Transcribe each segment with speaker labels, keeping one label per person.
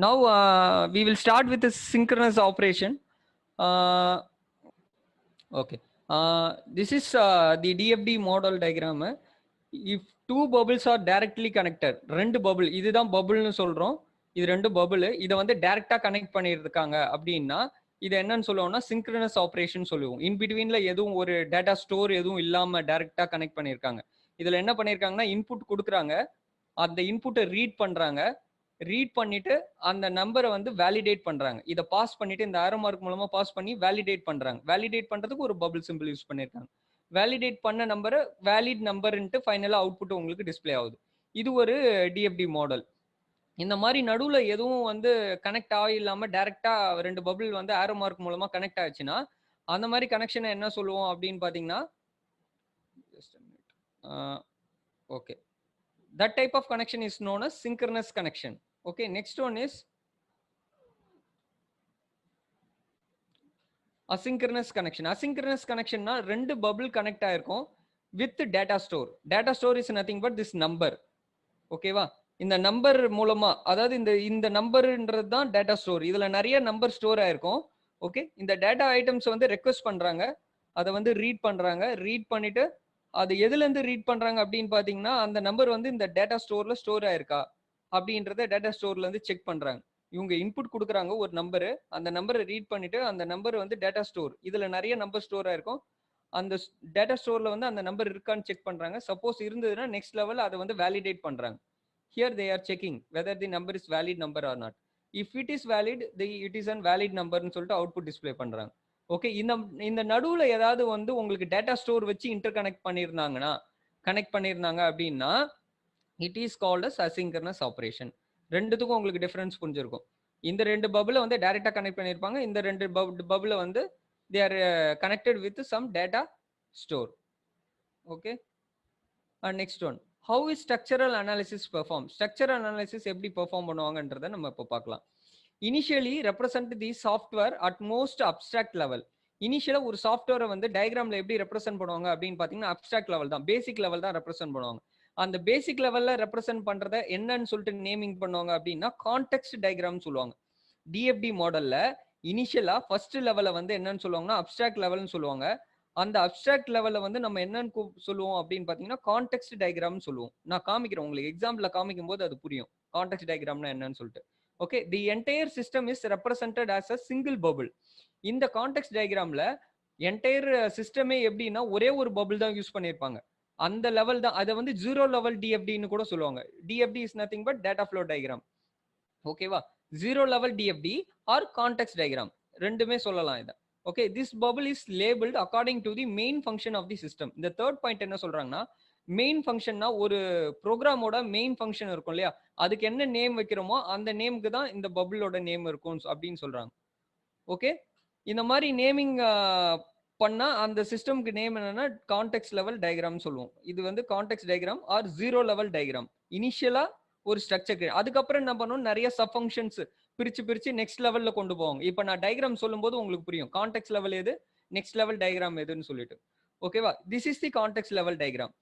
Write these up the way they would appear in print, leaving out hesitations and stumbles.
Speaker 1: Now we will start with the synchronous operation. Okay. This is the DFD model diagram. If two bubbles are directly connected, ரெண்டு bubble, இதுதான் பபுள்னு சொல்றோம். இது ரெண்டு bubble, இதை வந்து டைரக்டா கனெக்ட் பண்ணிருக்காங்க அப்படின்னா இது என்னன்னு சொல்லுவோம்னா சிங்க்ரனஸ் ஆப்ரேஷன் சொல்லுவோம். இன் பிட்வீன்ல எதுவும் ஒரு டேட்டா ஸ்டோர் எதுவும் இல்லாம டைரக்டா கனெக்ட் பண்ணிருக்காங்க. இதுல என்ன பண்ணிருக்காங்கன்னா இன்புட் கொடுக்குறாங்க, அந்த இன்புட்டை ரீட் பண்றாங்க, ரீட் பண்ணிட்டு அந்த நம்பரை வந்து வேலிடேட் பண்றாங்க. இதை பாஸ் பண்ணிட்டு இந்த ஆரோ மார்க் மூலமா பாஸ் பண்ணி வேலிடேட் பண்றாங்க. வேலிடேட் பண்றதுக்கு ஒரு பபிள் சிம்பிள் யூஸ் பண்ணிருக்காங்க. வேலிடேட் பண்ண நம்பரை வேலிட் நம்பர்ன்ட்டு ஃபைனலா அவுட்புட் உங்களுக்கு டிஸ்பிளே ஆகுது. இது ஒரு டிஎஃப்டி மாடல். இந்த மாதிரி நடுவுல எதுவும் வந்து கனெக்ட் ஆகில்லாம டைரக்டா ரெண்டு பபிள் வந்து ஆரோ மார்க் மூலமா கனெக்ட் ஆச்சுன்னா அந்த மாதிரி கனெக்ஷனை என்ன சொல்லுவோம் அப்படின்னு பாத்தீங்கன்னா okay, that type of connection is known as synchronous connection. Okay, next one is asynchronous connection. Asynchronous connection na rendu bubble connect ஆயிருக்கும் with data store. Data store is nothing but this number. Okay வா, இந்த number மூலமா, அதாவது இந்த நம்பர்ன்றது தான் data store. இதுல நிறைய number store ஆயிருக்கும். ஓகே, இந்த டேட்டா ஐட்டம்ஸ் வந்து ரெக்வெஸ்ட் பண்றாங்க, அதை வந்து ரீட் பண்றாங்க. ரீட் பண்ணிட்டு அது எதுல இருந்து ரீட் பண்றாங்க அப்படின்னு பாத்தீங்கன்னா அந்த நம்பர் வந்து இந்த டேட்டா ஸ்டோர்ல ஸ்டோர் ஆயிருக்கா அப்படின்றத டேட்டா ஸ்டோர்ல இருந்து செக் பண்றாங்க. இவங்க இன்புட் கொடுக்குறாங்க ஒரு நம்பரு, அந்த நம்பரை ரீட் பண்ணிட்டு அந்த நம்பர் வந்து டேட்டா ஸ்டோர், இதுல நிறைய நம்பர் ஸ்டோர் ஆயிருக்கும், அந்த டேட்டா ஸ்டோர்ல வந்து அந்த நம்பர் இருக்கான்னு செக் பண்றாங்க. சப்போஸ் இருந்ததுன்னா நெக்ஸ்ட் லெவல் அதை வந்து வேலிடேட் பண்றாங்க. Here they are checking whether the number is valid number or not. If it is valid, it is an valid number ன்னு சொல்லிட்டு அவுட்புட் டிஸ்ப்ளே பண்றாங்க. ஓகே, இந்த நடுவுல ஏதாவது வந்து உங்களுக்கு டேட்டா ஸ்டோர் வச்சு இன்டர் கனெக்ட் பண்ணிருந்தாங்க அப்படின்னா it is called as asynchronous operation. ரெண்டுத்துக்கும் உங்களுக்கு டிஃபரன்ஸ் புரிஞ்சிருக்கும். இந்த ரெண்டு பபுளை வந்து டைரக்டா கனெக்ட் பண்ணிருப்பாங்க, இந்த ரெண்டு பபுளை வந்து they are connected with some data store. Okay, and next one, how is structural analysis performed? Structural analysis எப்படி பெர்ஃபார்ம் பண்ணுவாங்கன்றதை நம்ம இப்போ பார்க்கலாம். Initially represent the software at most abstract level. இனிஷியலா ஒரு சாஃப்ட்வேரை வந்து டயக்ராம்ல எப்படி ரெப்ரசென்ட் பண்ணுவாங்க அப்படின்னு பாத்தீங்கன்னா அப்டிராக்ட் லெவல் தான், பேசிக் லெவல் தான் ரெப்ரசென்ட் பண்ணுவாங்க. அந்த பேசிக் லெவல்ல ரெப்ரசென்ட் பண்றத என்னன்னு சொல்லிட்டு நேமிங் பண்ணுவாங்க அப்படின்னா கான்டெக்ஸ்ட் டயக்ராம் சொல்லுவாங்க. டிஎஃப்டி மாடல்ல இனிஷியலா ஃபர்ஸ்ட் லெவலை வந்து என்னன்னு சொல்லுவாங்கன்னா அப்டிராக்ட் லெவல்னு சொல்லுவாங்க. அந்த அப்டிராக்ட் லெவல்ல வந்து நம்ம என்னன்னு சொல்லுவோம் அப்படின்னு பாத்தீங்கன்னா கான்டெக்ஸ்ட் டயக்ராம் சொல்லுவோம். நான் காமிக்கிறேன் உங்களுக்கு, எக்ஸாம்பிள்ல காமிக்கும் போது அது புரியும் கான்டெக்ஸ்ட் டயக்ராம்னா என்னன்னு சொல்லிட்டு. Okay, the entire system is represented as a single bubble. இந்த கான்டெக்ஸ்ட் டயக்ராம்ல என்டையர் சிஸ்டமே எப்படின்னா ஒரே ஒரு பபிள் தான் யூஸ் பண்ணிருப்பாங்க. அந்த லெவல் தான், அதை வந்து ஜீரோ லெவல் டிஎஃப்டின்னு கூட சொல்லுவாங்க. DFD is nothing but data flow diagram. ஓகேவா, zero level DFD or context diagram ரெண்டுமே சொல்லலாம் இதை. Okay, this bubble is labeled according to the main function of the system. இந்த தேர்ட் பாயிண்ட் என்ன சொல்றாங்கன்னா மெயின் ஃபங்க்ஷன்னா ஒரு ப்ரோக்ராமோட மெயின் ஃபங்க்ஷன் இருக்கும் இல்லையா, அதுக்கு என்ன நேம் வைக்கிறோமோ அந்த நேமுக்கு தான் இந்த பபிளோட நேம் இருக்கும் அப்படின்னு சொல்றாங்க. ஓகே, இந்த மாதிரி நேமிங் பண்ணா அந்த சிஸ்டம்க்கு நேம் என்னன்னா கான்டெக்ஸ்ட் லெவல் டயக்ராம் சொல்லுவோம். இது வந்து context diagram or zero level diagram. இனிஷியலா ஒரு ஸ்ட்ரக்சர், அதுக்கப்புறம் என்ன பண்ணுவோம் நிறைய சப் ஃபங்க்ஷன்ஸ் பிரிச்சு நெக்ஸ்ட் லெவல்ல கொண்டு போவாங்க. இப்போ நான் டயக்ராம் சொல்லும் போது உங்களுக்கு புரியும் கான்டெக்ஸ்ட் லெவல் எது, நெக்ஸ்ட் லெவல் டயக்ராம் எதுன்னு சொல்லிட்டு. ஓகேவா, this is the context level diagram.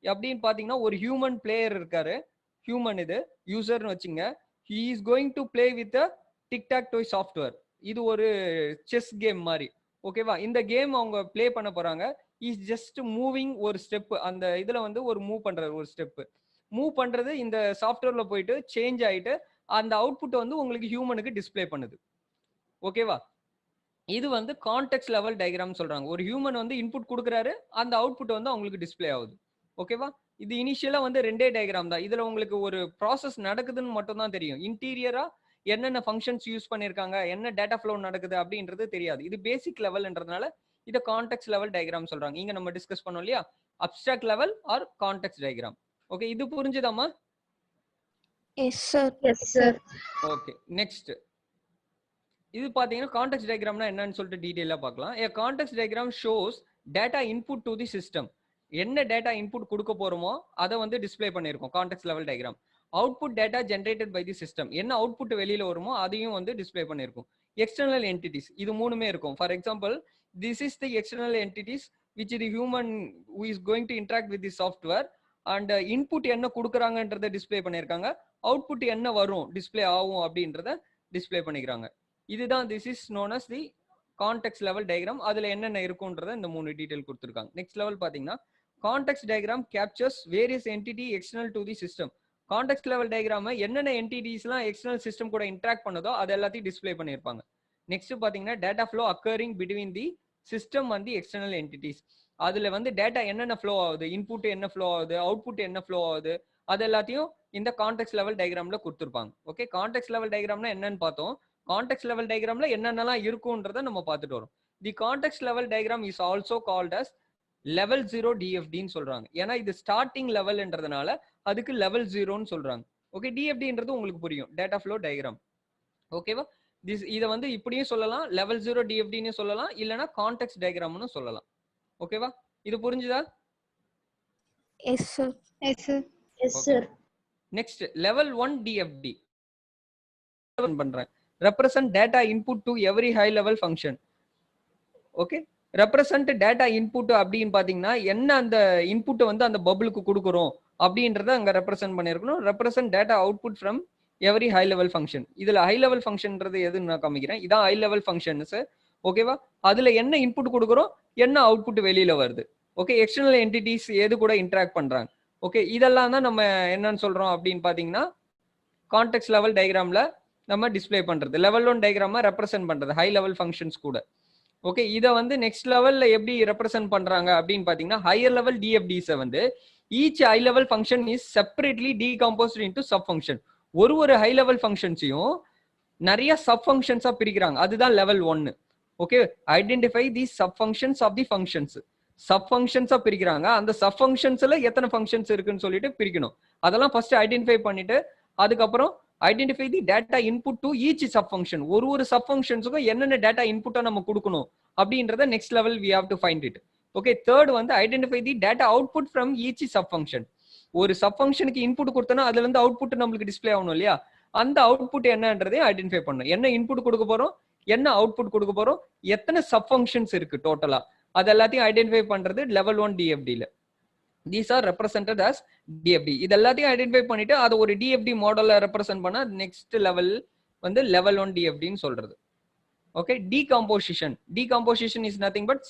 Speaker 1: அப்படின்னு பாத்தீங்கன்னா ஒரு ஹியூமன் பிளேயர் இருக்காரு, ஹியூமன் இது யூசர்னு வச்சுங்க. He is going to play with tic tac toe software. இது ஒரு செஸ் கேம் மாதிரி. ஓகேவா, இந்த கேம் அவங்க பிளே பண்ண போறாங்க. இஸ் ஜஸ்ட் மூவிங் ஒரு ஸ்டெப், அந்த இதுல வந்து ஒரு மூவ் பண்றாரு, ஒரு ஸ்டெப் மூவ் பண்றது இந்த சாஃப்ட்வேர்ல போயிட்டு சேஞ்ச் ஆயிட்டு அந்த அவுட்புட் வந்து உங்களுக்கு ஹியூமனுக்கு டிஸ்பிளே பண்ணுது. ஓகேவா, இது வந்து கான்டெக்ஸ்ட் லெவல் டயக்ராம் சொல்றாங்க. ஒரு ஹியூமன் வந்து இன்புட் கொடுக்குறாரு, அந்த அவுட்புட் வந்து அவங்களுக்கு டிஸ்பிளே ஆகுது. ஓகேவா, இது இனிஷியலா வந்து ரெண்டே டயக்ராம் தான். இதுல உங்களுக்கு ஒரு ப்ராசஸ் நடக்குதுன்னு மட்டும் தான் தெரியும். இன்டீரியரா என்னென்ன ஃபங்க்ஷன்ஸ் யூஸ் பண்ணிருக்காங்க, என்ன டேட்டா ஃப்ளோ நடக்குது அப்படின்றது தெரியாது. இது பேசிக் லெவல்ன்றதுனால இதை கான்டெக்ஸ்ட் லெவல் டயக்ராம் சொல்றாங்க. இங்க நம்ம டிஸ்கஸ் பண்ணோம் இல்லையா, abstract level or context diagram. Okay, இது புரிஞ்சுதாமா?
Speaker 2: Yes sir. Yes sir.
Speaker 1: Okay, next இது பாத்தீங்கன்னா கான்டெக்ஸ்ட் டயக்ராம்னா என்னன்னு சொல்லிட்டு டீடைலா பார்க்கலாம். A context diagram shows data input to the system. என்ன டேட்டா இன்புட் கொடுக்க போறோமோ அதை வந்து டிஸ்பிளே பண்ணிருக்கோம் context level diagram. Output data generated by the system, என்ன அவுட்புட் வெளியில வருமோ அதையும் வந்து டிஸ்பிளே பண்ணிருக்கும். எக்ஸ்டர்னல் என்டிட்டிஸ் இது மூணுமே இருக்கும். For example, this is the external entities which the human who is going to interact with the software and input என்ன கொடுக்குறாங்கன்றதை display பண்ணிருக்காங்க. அவுட்புட் என்ன வரும் டிஸ்ப்ளே ஆகும் அப்படின்றத டிஸ்ப்ளே பண்ணிக்கிறாங்க. இதுதான் this is known as the context level diagram. அதுல என்னென்ன இருக்கும்ன்றத இந்த 3 டீடைல் கொடுத்துருக்காங்க. நெக்ஸ்ட் லெவல் பாத்தீங்கன்னா context diagram captures various entity external to the system. Context level diagram என்னென்ன என்டிட்டிஸ்லாம் எக்ஸ்டர்னல் சிஸ்டம் கூட இன்டராக்ட் பண்ணுதோ அது எல்லாத்தையும் டிஸ்ப்ளே பண்ணியிருப்பாங்க. நெக்ஸ்ட் பாத்தீங்கன்னா data flow occurring between the system and the external entities. அதுல வந்து டேட்டா என்னென்ன ஃப்ளோ ஆகுது, இன்புட் என்ன ஃப்ளோ ஆகுது, அவுட்புட் என்ன ஃப்ளோ ஆகுது, அது எல்லாத்தையும் இந்த கான்டெக்ஸ்ட் லெவல் டயக்ராம்ல கொடுத்துருப்பாங்க. ஓகே, கான்டெக்ஸ்ட் லெவல் டயக்ராம்னா என்னன்னு பார்த்தோம். கான்டெக்ஸ்ட் லெவல் டயக்ராம்ல என்னென்னலாம் இருக்கும்ன்றத நம்ம பார்த்துட்டு வரோம். The context level diagram is also called as level 0 டிஎஃப்டின்னு சொல்றாங்க. ஏன்னா இது ஸ்டார்டிங் லெவல்ன்றதுனால அதுக்கு லெவல் 0ன்னு சொல்றாங்க. ஓகே, டிஎஃப்டின்றது உங்களுக்கு புரியும், டேட்டா ஃப்ளோ டயக்ராம். ஓகேவா, இதை வந்து இப்படியும் சொல்லலாம், லெவல் 0 டிஎஃப்டின்னு சொல்லலாம், இல்லைன்னா கான்டெக்ஸ்ட் டயக்ராம்னு சொல்லலாம். ஓகேவா, இது புரிஞ்சுதா?
Speaker 2: Yes, sir.
Speaker 3: Yes, sir.
Speaker 4: Yes, sir.
Speaker 1: Next level 1 DFD பண்றேன். Represent data input to every high level function. Okay, represent data input அப்படின்னு பாத்தீங்கன்னா என்ன அந்த இன்புட்டை வந்து அந்த பபுளுக்கு கொடுக்குறோம் அப்படின்றத அங்க ரெப்ரசன்ட் பண்ணிருக்கணும். Represent data output from every high level function. இதுல ஹை லெவல் ஃபங்க்ஷன்ன்றது எதுன்னு நான் காமிக்கிறேன். இதான் ஹை லெவல் ஃபங்க்ஷன்ஸ். ஓகேவா, அதுல என்ன இன்புட் கொடுக்குறோம், என்ன அவுட்புட் வெளியில வருது. ஓகே, எக்ஸ்டர்னல் என்டிட்டிஸ் எது கூட இன்டராக்ட் பண்றாங்க. ஓகே, இதெல்லாம் தான் நம்ம என்னன்னு சொல்றோம் அப்படின்னு பாத்தீங்கன்னா கான்டெக்ஸ்ட் லெவல் டயக்ராம்ல நம்ம டிஸ்ப்ளே பண்றது. லெவல் 1 டயக்ராம ரெப்ரசென்ட் பண்றது ஹை லெவல் ஃபங்க்ஷன்ஸ் கூட. ஓகே, இதை வந்து நெக்ஸ்ட் லெவல்ல எப்படி ரெப்ரசென்ட் பண்றாங்க அப்படின்னு பாத்தீங்கன்னா ஹையர் லெவல் டிஎஃப்டிஸை வந்து each high level function is separately decomposed into sub function. ஒரு ஹை லெவல் ஃபங்க்ஷன்ஸையும் நிறைய சப் ஃபங்க்ஷன்ஸா பிரிக்கிறாங்க. அதுதான் level 1. Okay, identify the sub functions of the functions. Sub ஃபங்க்ஷன்ஸா பிரிக்கிறாங்க. அந்த சப் ஃபங்க்ஷன்ஸ்ல எத்தனை ஃபங்க்ஷன்ஸ் இருக்குன்னு சொல்லிட்டு பிரிக்கணும். அதெல்லாம் ஃபர்ஸ்ட் ஐடென்டிஃபை பண்ணிட்டு அதுக்கப்புறம் identify the data input to each sub function. ஒரு சப் ஃபங்க்ஷன்ஸுக்கும் என்னென்ன டேட்டா இன்புட்டா நம்ம கொடுக்கணும் அப்படின்றத next level we have to find it. Okay, third வந்து identify the data output from each sub function. ஒரு சப் ஃபங்க்ஷனுக்கு இன்புட் கொடுத்தோன்னா அதுல இருந்து அவுட்புட் நம்மளுக்கு டிஸ்ப்ளே ஆகணும் இல்லையா, அந்த அவுட்புட் என்னன்றதையும் ஐடென்டிஃபை பண்ணணும். என்ன இன்புட் கொடுக்க போறோம், என்ன அவுட்புட் கொடுக்க போறோம், எத்தனை சப் ஃபங்க்ஷன்ஸ் இருக்கு டோட்டலா, அது எல்லாத்தையும் ஐடென்டிஃபை பண்றது லெவல் 1 டிஎஃப்டில. These are represented as DFD. இது எல்லாத்தையும் ஐடென்டிஃபை பண்ணிட்டு அதை ஒரு டிஎஃப்டி மாடல்ல ரெப்ரசென்ட் பண்ணா நெக்ஸ்ட் லெவல் வந்து லெவல் 1 டிஎஃப்டின்னு சொல்றது. Okay, decomposition is nothing but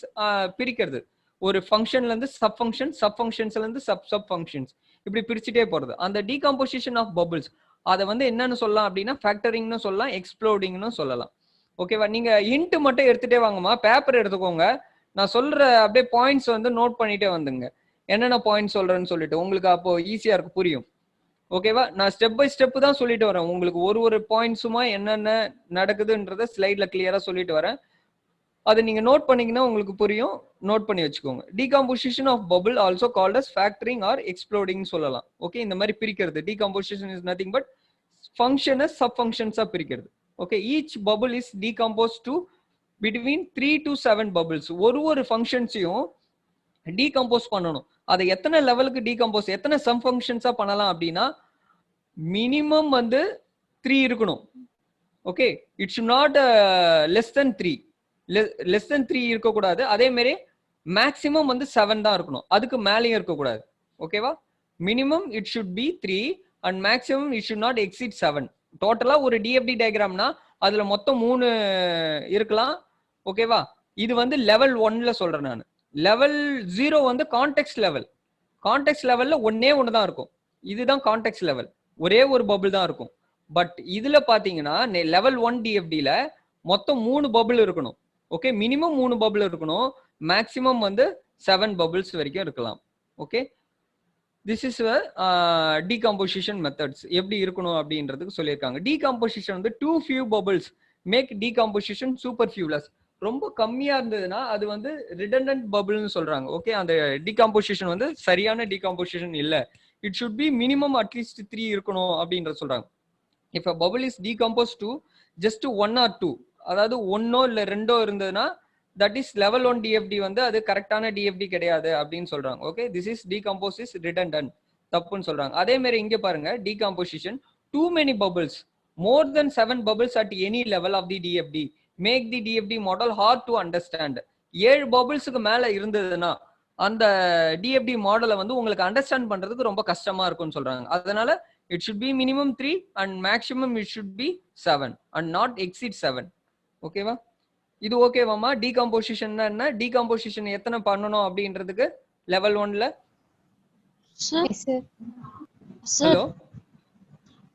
Speaker 1: பிரிக்கிறது. ஒரு ஃபங்க்ஷன்ல இருந்து சப் ஃபங்க்ஷன், சப் ஃபங்க்ஷன்ஸ்ல இருந்து சப் ஃபங்க்ஷன்ஸ், இப்படி பிரிச்சுட்டே போறது. அந்த டீகம்போசிஷன் ஆஃப் பபிள்ஸ் அதை வந்து என்னன்னு சொல்லலாம் அப்படின்னா ஃபேக்டரிங்னு சொல்லலாம், எக்ஸ்ப்ளோடிங்னு சொல்லலாம். ஓகேவா, நீங்க ஹிண்ட் மட்டும் எடுத்துட்டே வாங்கம்மா, பேப்பர் எடுத்துக்கோங்க. நான் சொல்ற அப்படியே பாயிண்ட்ஸ் வந்து நோட் பண்ணிட்டே வந்துங்க, என்னென்ன பாயிண்ட் சொல்றேன்னு சொல்லிட்டு உங்களுக்கு அப்போ ஈஸியா இருக்கு, புரியும். ஓகேவா, நான் ஸ்டெப் பை ஸ்டெப் தான் சொல்லிட்டு வரேன். உங்களுக்கு ஒரு பாயிண்ட்ஸுமா என்னென்ன நடக்குதுன்றத ஸ்லைட்ல கிளியரா சொல்லிட்டு வரேன். அதை நீங்க நோட் பண்ணீங்கன்னா உங்களுக்கு புரியும், நோட் பண்ணி வச்சுக்கோங்க. Decomposition of bubble also called as factoring or exploding சொல்லலாம். ஓகே, இந்த மாதிரி பிரிக்கிறது. டீகம்போசிஷன் இஸ் நத்திங் பட் ஃபங்க்ஷனை சப் ஃபங்க்ஷன்ஸா பிரிக்கிறது. Okay, each bubble is decompose to between 3 to 7 bubbles. ஒரு ஃபங்க்ஷன்ஸையும் டீகம்போஸ் பண்ணணும். அதை எத்தனை லெவலுக்கு டீகம்போஸ், எத்தனை சம் ஃபங்க்ஷன்ஸா பண்ணலாம் அப்படின்னா மினிமம் வந்து 3 இருக்கணும். Okay, it should not less தென் 3 இருக்கக்கூடாது. அதே மாதிரி மேக்சிமம் வந்து 7 தான் இருக்கணும், அதுக்கு மேலேயும் இருக்கக்கூடாது. ஓகேவா, minimum it should be 3 and maximum it should not exceed 7. டோட்டலா ஒரு டிஎஃப்டி டயக்ராம்னா அதுல மொத்தம் 3 இருக்கலாம். ஓகேவா, இது வந்து லெவல் 1ல சொல்றேன் நான். லெவல் 0 வந்து கான்டெக்ஸ்ட் லெவல். கான்டெக்ஸ்ட் லெவல்ல ஒன்னே தான் இருக்கும். இதுதான் கான்டெக்ஸ்ட் லெவல், ஒரே ஒரு பபிள் தான் இருக்கும். பட் இதுல பாத்தீங்கன்னா லெவல் 1 டிஎஃப்டில மொத்தம் 3 பபிள் இருக்கணும். ஓகே, மினிமம் 3 பபிள் இருக்கணும், மேக்சிமம் வந்து 7 பபிள்ஸ் வரைக்கும் இருக்கலாம். Okay, this is decomposition methods எப்படி இருக்கணும் அப்படின்றதுக்கு சொல்லியிருக்காங்க. டீகம்போசிஷன் வந்து too few bubbles make decomposition superfluous. ரொம்ப கம்மியா இருந்ததுன்னா அது வந்து ரிடண்டன்ட் பபிள்னு சொல்றாங்க. ஓகே, அந்த டீகம்போசிஷன் வந்து சரியான டீகம்போசிஷன் இல்ல, it should be minimum at least 3 இருக்கணும் அப்படின்ற சொல்றாங்க. If a bubble is decompose to just 1 or 2, அதாவது 1 இல்ல 2 இருந்ததுன்னா தட் இஸ் லெவல் 1 டிஎஃப்டி வந்து அது கரெக்டான டிஎஃப்டி கிடையாது அப்படின்னு சொல்றாங்க. Okay, this is decompose is redundant, தப்புன்னு சொல்றாங்க. அதே மாதிரி இங்க பாருங்க, decomposition too many bubbles, more than 7 bubbles at any level of the DFD make the DFD model hard to understand. 7 பபிள்ஸுக்கு மேல இருந்ததுன்னா அந்த டிஎஃப்டி மாடலை வந்து உங்களுக்கு அண்டர்ஸ்டாண்ட் பண்றதுக்கு ரொம்ப கஷ்டமா இருக்கும்னு சொல்றாங்க. அதனால It should be minimum 3 and maximum it should be 7 and not exceed 7. ஓகேவா? இது ஓகேவாமா? டீகம்போசிஷன் என்ன, டீகம்போசிஷன் எத்தனை பண்ணணும் அப்படின்றதுக்கு லெவல் 1ல?
Speaker 3: Sir
Speaker 2: Yes, sir.
Speaker 1: Hello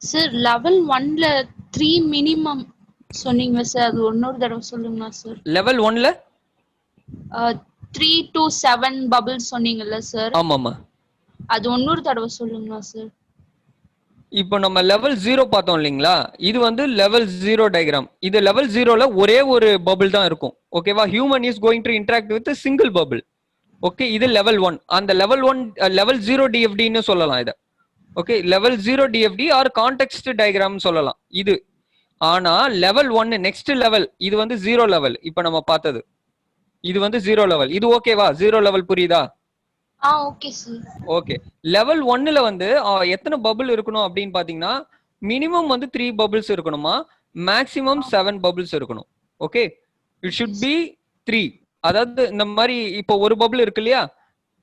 Speaker 3: sir level 1ல 3 மினிமம் சொன்னீங்க சார், அது இன்னொரு தடவை சொல்லுங்களா சார்?
Speaker 1: லெவல் 1ல
Speaker 3: 3 to 7 பபிள்ஸ் சொன்னீங்கல்ல சார்,
Speaker 1: ஆமாமா.
Speaker 3: அது இன்னொரு தடவை சொல்லுங்களா சார்?
Speaker 1: இப்போ நம்ம லெவல் 0 பார்த்தோம் இல்லைங்களா, இது வந்து லெவல் 0 டயக்ராம். இது லெவல் 0ல ஒரே ஒரு பபிள் தான் இருக்கும். ஓகேவா? Human is going to interact with single bubble. Okay, இது லெவல் 1. அந்த லெவல் 1 லெவல் 0 டிஎஃப்டின்னு சொல்லலாம் இத. Okay, level 0 DFD or context diagram சொல்லலாம் இது. ஆனா லெவல் 1 நெக்ஸ்ட் லெவல் இது வந்து 0 லெவல். இப்போ நம்ம பார்த்தது இது வந்து 0 லெவல். இது ஓகேவா? 0 லெவல் புரியுதா?
Speaker 3: Okay sir.
Speaker 1: ஓகே, லெவல் 1ல வந்து எத்தனை பபிள் இருக்கணும் அப்படின்னு பாத்தீங்கன்னா மினிமம் வந்து 3 பபிள்ஸ் இருக்கணுமா, மேக்ஸிமம் 7 பபிள்ஸ் இருக்கணும். Okay, it should be 3. அதாவது இந்த மாதிரி இப்போ ஒரு பபிள் இருக்கு இல்லையா,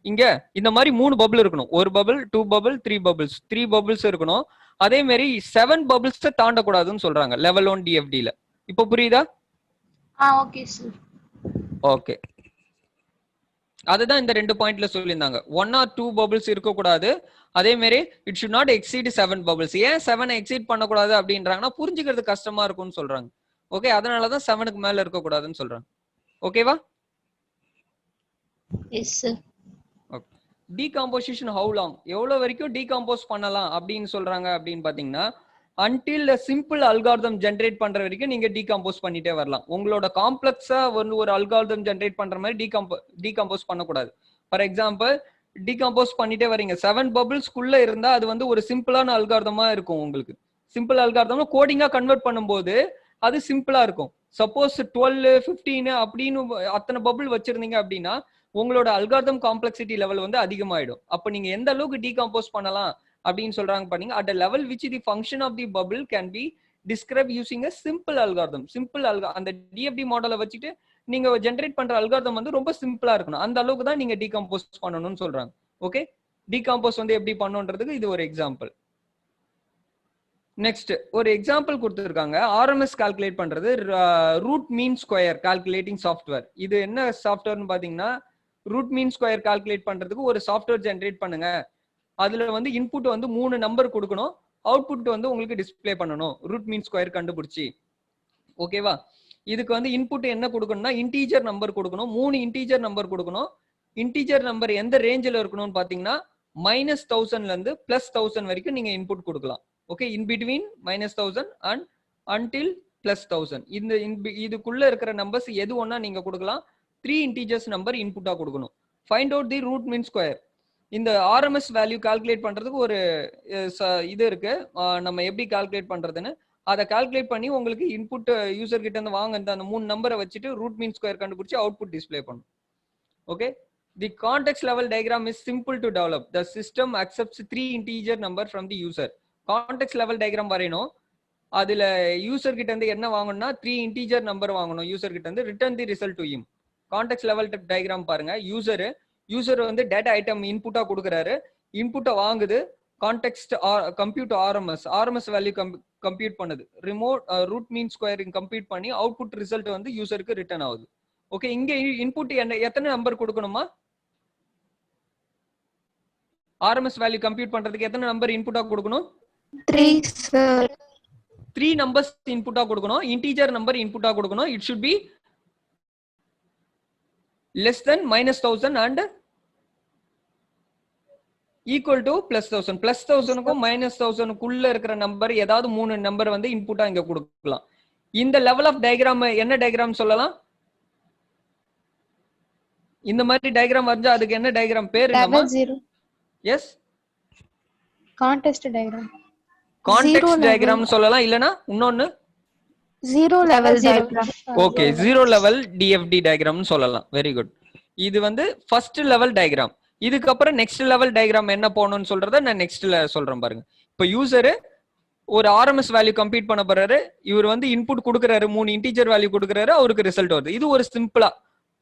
Speaker 1: இங்க இந்த மாதிரி 3 பபிள் இருக்கணும். ஒரு பபிள், 2 பபிள், 3 பபிள்ஸ். 3 பபிள்ஸ் இருக்கணும். அதே மாதிரி 7 பபிள்ஸ் தாண்டக்கூடாதுன்னு சொல்றாங்க லெவல் 1 டிஎஃப்டில. இப்போ புரியுதா?
Speaker 3: Okay sir.
Speaker 1: ஓகே, அதுதான் இந்த 2 பாயிண்ட்ல சொல்லியிருந்தாங்க. 1 or 2 பபிள்ஸ் இருக்கக்கூடாது. அதே மாதிரி it should not exceed 7 bubbles. ஏன் 7 எக்ஸீட் பண்ணக்கூடாது அப்படின்றாங்கன்னா புரிஞ்சுக்கிறது கஷ்டமா இருக்கும்னு சொல்றாங்க. ஓகே, அதனாலதான் 7க்கு மேல இருக்கக்கூடாதுன்னு சொல்றாங்க. ஓகேவா?
Speaker 3: Yes sir.
Speaker 1: Decomposition how long, எவ்வளவு வரைக்கும் டீகாம்போஸ் பண்ணலாம் அப்படின்னு சொல்றாங்க அப்படின்னு பாத்தீங்கன்னா until a simple algorithm generate பண்ற வரைக்கும் நீங்க டீகம்போஸ் பண்ணிட்டே வரலாம். உங்களோட காம்ப்ளெக்ஸா வந்து ஒரு அல்காரிதம் ஜெனரேட் பண்ற மாதிரி டீகம்போஸ் பண்ணக்கூடாது. ஃபார் எக்ஸாம்பிள் டீகம்போஸ் பண்ணிட்டே வரீங்க, 7 பபிள்ஸ்க்குள்ள இருந்தா அது வந்து ஒரு சிம்பிளான அல்காரிதமா இருக்கும். உங்களுக்கு சிம்பிள் அல்காரிதம் கோடிங்கா கன்வெர்ட் பண்ணும்போது அது சிம்பிளா இருக்கும். சப்போஸ் 12 15 அப்படின்னு அத்தனை பபிள் வச்சிருந்தீங்க அப்படின்னா உங்களோட அல்காரிதம் காம்ப்ளெக்சிட்டி லெவல் வந்து அதிகமாயிடும். அப்ப நீங்க எந்த அளவுக்கு டீகம்போஸ் பண்ணலாம் அப்படின்னு சொல்றாங்க பாத்தீங்க. at a level which the function of the bubble can be described using a simple algorithm. அந்த டிஎஃப்டி மாடலை வச்சுட்டு நீங்க ஜெனரேட் பண்ற அல்காரிதம் வந்து ரொம்ப சிம்பிளா இருக்கணும். அந்த அளவுக்கு தான் நீங்க டீகம்போஸ் பண்ணணும்னு சொல்றாங்க. ஓகே, டீகம்போஸ் வந்து எப்படி பண்ணணும்ன்றதுக்கு இது ஒரு எக்ஸாம்பிள். நெக்ஸ்ட் ஒரு எக்ஸாம்பிள் கொடுத்துருக்காங்க. ஆர்எம்எஸ் கால்குலேட் பண்றது, root mean square calculating software. இது என்ன சாஃப்ட்வேர்னு பாத்தீங்கன்னா ரூட் மீன் ஸ்கொயர் கால்குலேட் பண்றதுக்கு ஒரு சாஃப்ட்வேர் ஜெனரேட் பண்ணுங்க. அதுல வந்து இன்புட் வந்து 3 நம்பர் கொடுக்கணும், அவுட்புட் வந்து உங்களுக்கு டிஸ்பிளே பண்ணணும் ரூட் மீன் ஸ்கொயர் கண்டுபிடிச்சி. ஓகேவா? இதுக்கு வந்து இன்புட் என்ன கொடுக்கணும்னா இன்டீஜர் நம்பர் கொடுக்கணும். 3 இன்டீஜர் நம்பர் கொடுக்கணும். இன்டீஜர் நம்பர் எந்த ரேஞ்சில் இருக்கணும்னு பாத்தீங்கன்னா -1000ல இருந்து +1000 வரைக்கும் நீங்க இன்புட் கொடுக்கலாம். Okay, in between -1000 and until +1000 இந்த இதுக்குள்ள இருக்கிற நம்பர்ஸ் எது ஒண்ணா நீங்க கொடுக்கலாம். 3 இன்டீஜர்ஸ் நம்பர் இன்புட்டா கொடுக்கணும். Find out the root mean square. இந்த ஆர்எம்எஸ் வேல்யூ கால்குலேட் பண்றதுக்கு ஒரு இது இருக்கு. நம்ம எப்படி கால்குலேட் பண்றதுன்னு அதை கால்குலேட் பண்ணி உங்களுக்கு இன்புட் யூசர் கிட்ட இருந்து வாங்க அந்த 3 நம்பரை வச்சுட்டு ரூட் மீன் ஸ்கொயர் கண்டுபிடிச்சு அவுட்புட் டிஸ்பிளே பண்ணும். Okay, the context level diagram is simple to develop. The system accepts 3 integer number from the user. Context level diagram வரையணும். அதுல யூசர் கிட்ட இருந்து என்ன வாங்கணும்னா 3 இன்டீஜர் நம்பர் வாங்கணும் யூசர் கிட்ட இருந்து. Return the result to him. Context level diagram பாருங்க. யூசர் வந்து டேட்டா ஐட்டம் இன்புட்டா கொடுக்குறாரு, இன்புட்டை வாங்குது, context compute RMS value compute பண்ணுது, remote root mean squaring compute பண்ணி அவுட்புட் ரிசல்ட் வந்து யூசருக்கு ரிட்டர்ன் ஆகுது. ஓகே, இங்க இன்புட் எத்தனை நம்பர் கொடுக்கணுமா? ஆர்எம்எஸ் வேல்யூ கம்ப்யூட் பண்றதுக்கு எத்தனை நம்பர் இன்புட்டா கொடுக்கணும்?
Speaker 2: 3 sir.
Speaker 1: 3 நம்பர்ஸ் இன்புட்டா கொடுக்கணும். இன்டீஜர் நம்பர் இன்புட்டா கொடுக்கணும். It should be less than -1000 and equal to +1000. +1000க்கும் -1000க்குள்ள இருக்கிற நம்பர் ஏதாவது 3 நம்பர் வந்து இன்புட்டா இங்க கொடுக்கலாம். இந்த லெவல் ஆஃப் டயக்ராம் என்ன டயக்ராம் சொல்லலாம்? இந்த மாதிரி டயக்ராம் வரைஞ்சா அதுக்கு என்ன டயக்ராம் பேர் என்னமா?
Speaker 2: Level 0.
Speaker 1: Yes,
Speaker 2: Contest diagram.
Speaker 1: Context diagram சொல்லலாம். இல்லனா இன்னொன்னு
Speaker 2: 0 level diagram.
Speaker 1: Okay, 0 level DFD டயக்ராம்னு சொல்லலாம். Very good. இது வந்து ஃபர்ஸ்ட் லெவல் டயக்ராம். இதுக்கப்புறம் நெக்ஸ்ட் லெவல் டயக்ராம் என்ன போகணும்னு சொல்றத நான் நெக்ஸ்ட்ல சொல்றேன் பாருங்க. இப்போ யூசரு ஒரு ஆர்எம்எஸ் வேல்யூ கம்ப்யூட் பண்ண போறாரு. இவர் வந்து இன்புட் கொடுக்குறாரு, 3 இன்டீஜர் வேல்யூ கொடுக்குறாரு, அவருக்கு ரிசல்ட் வருது. இது ஒரு சிம்பிளா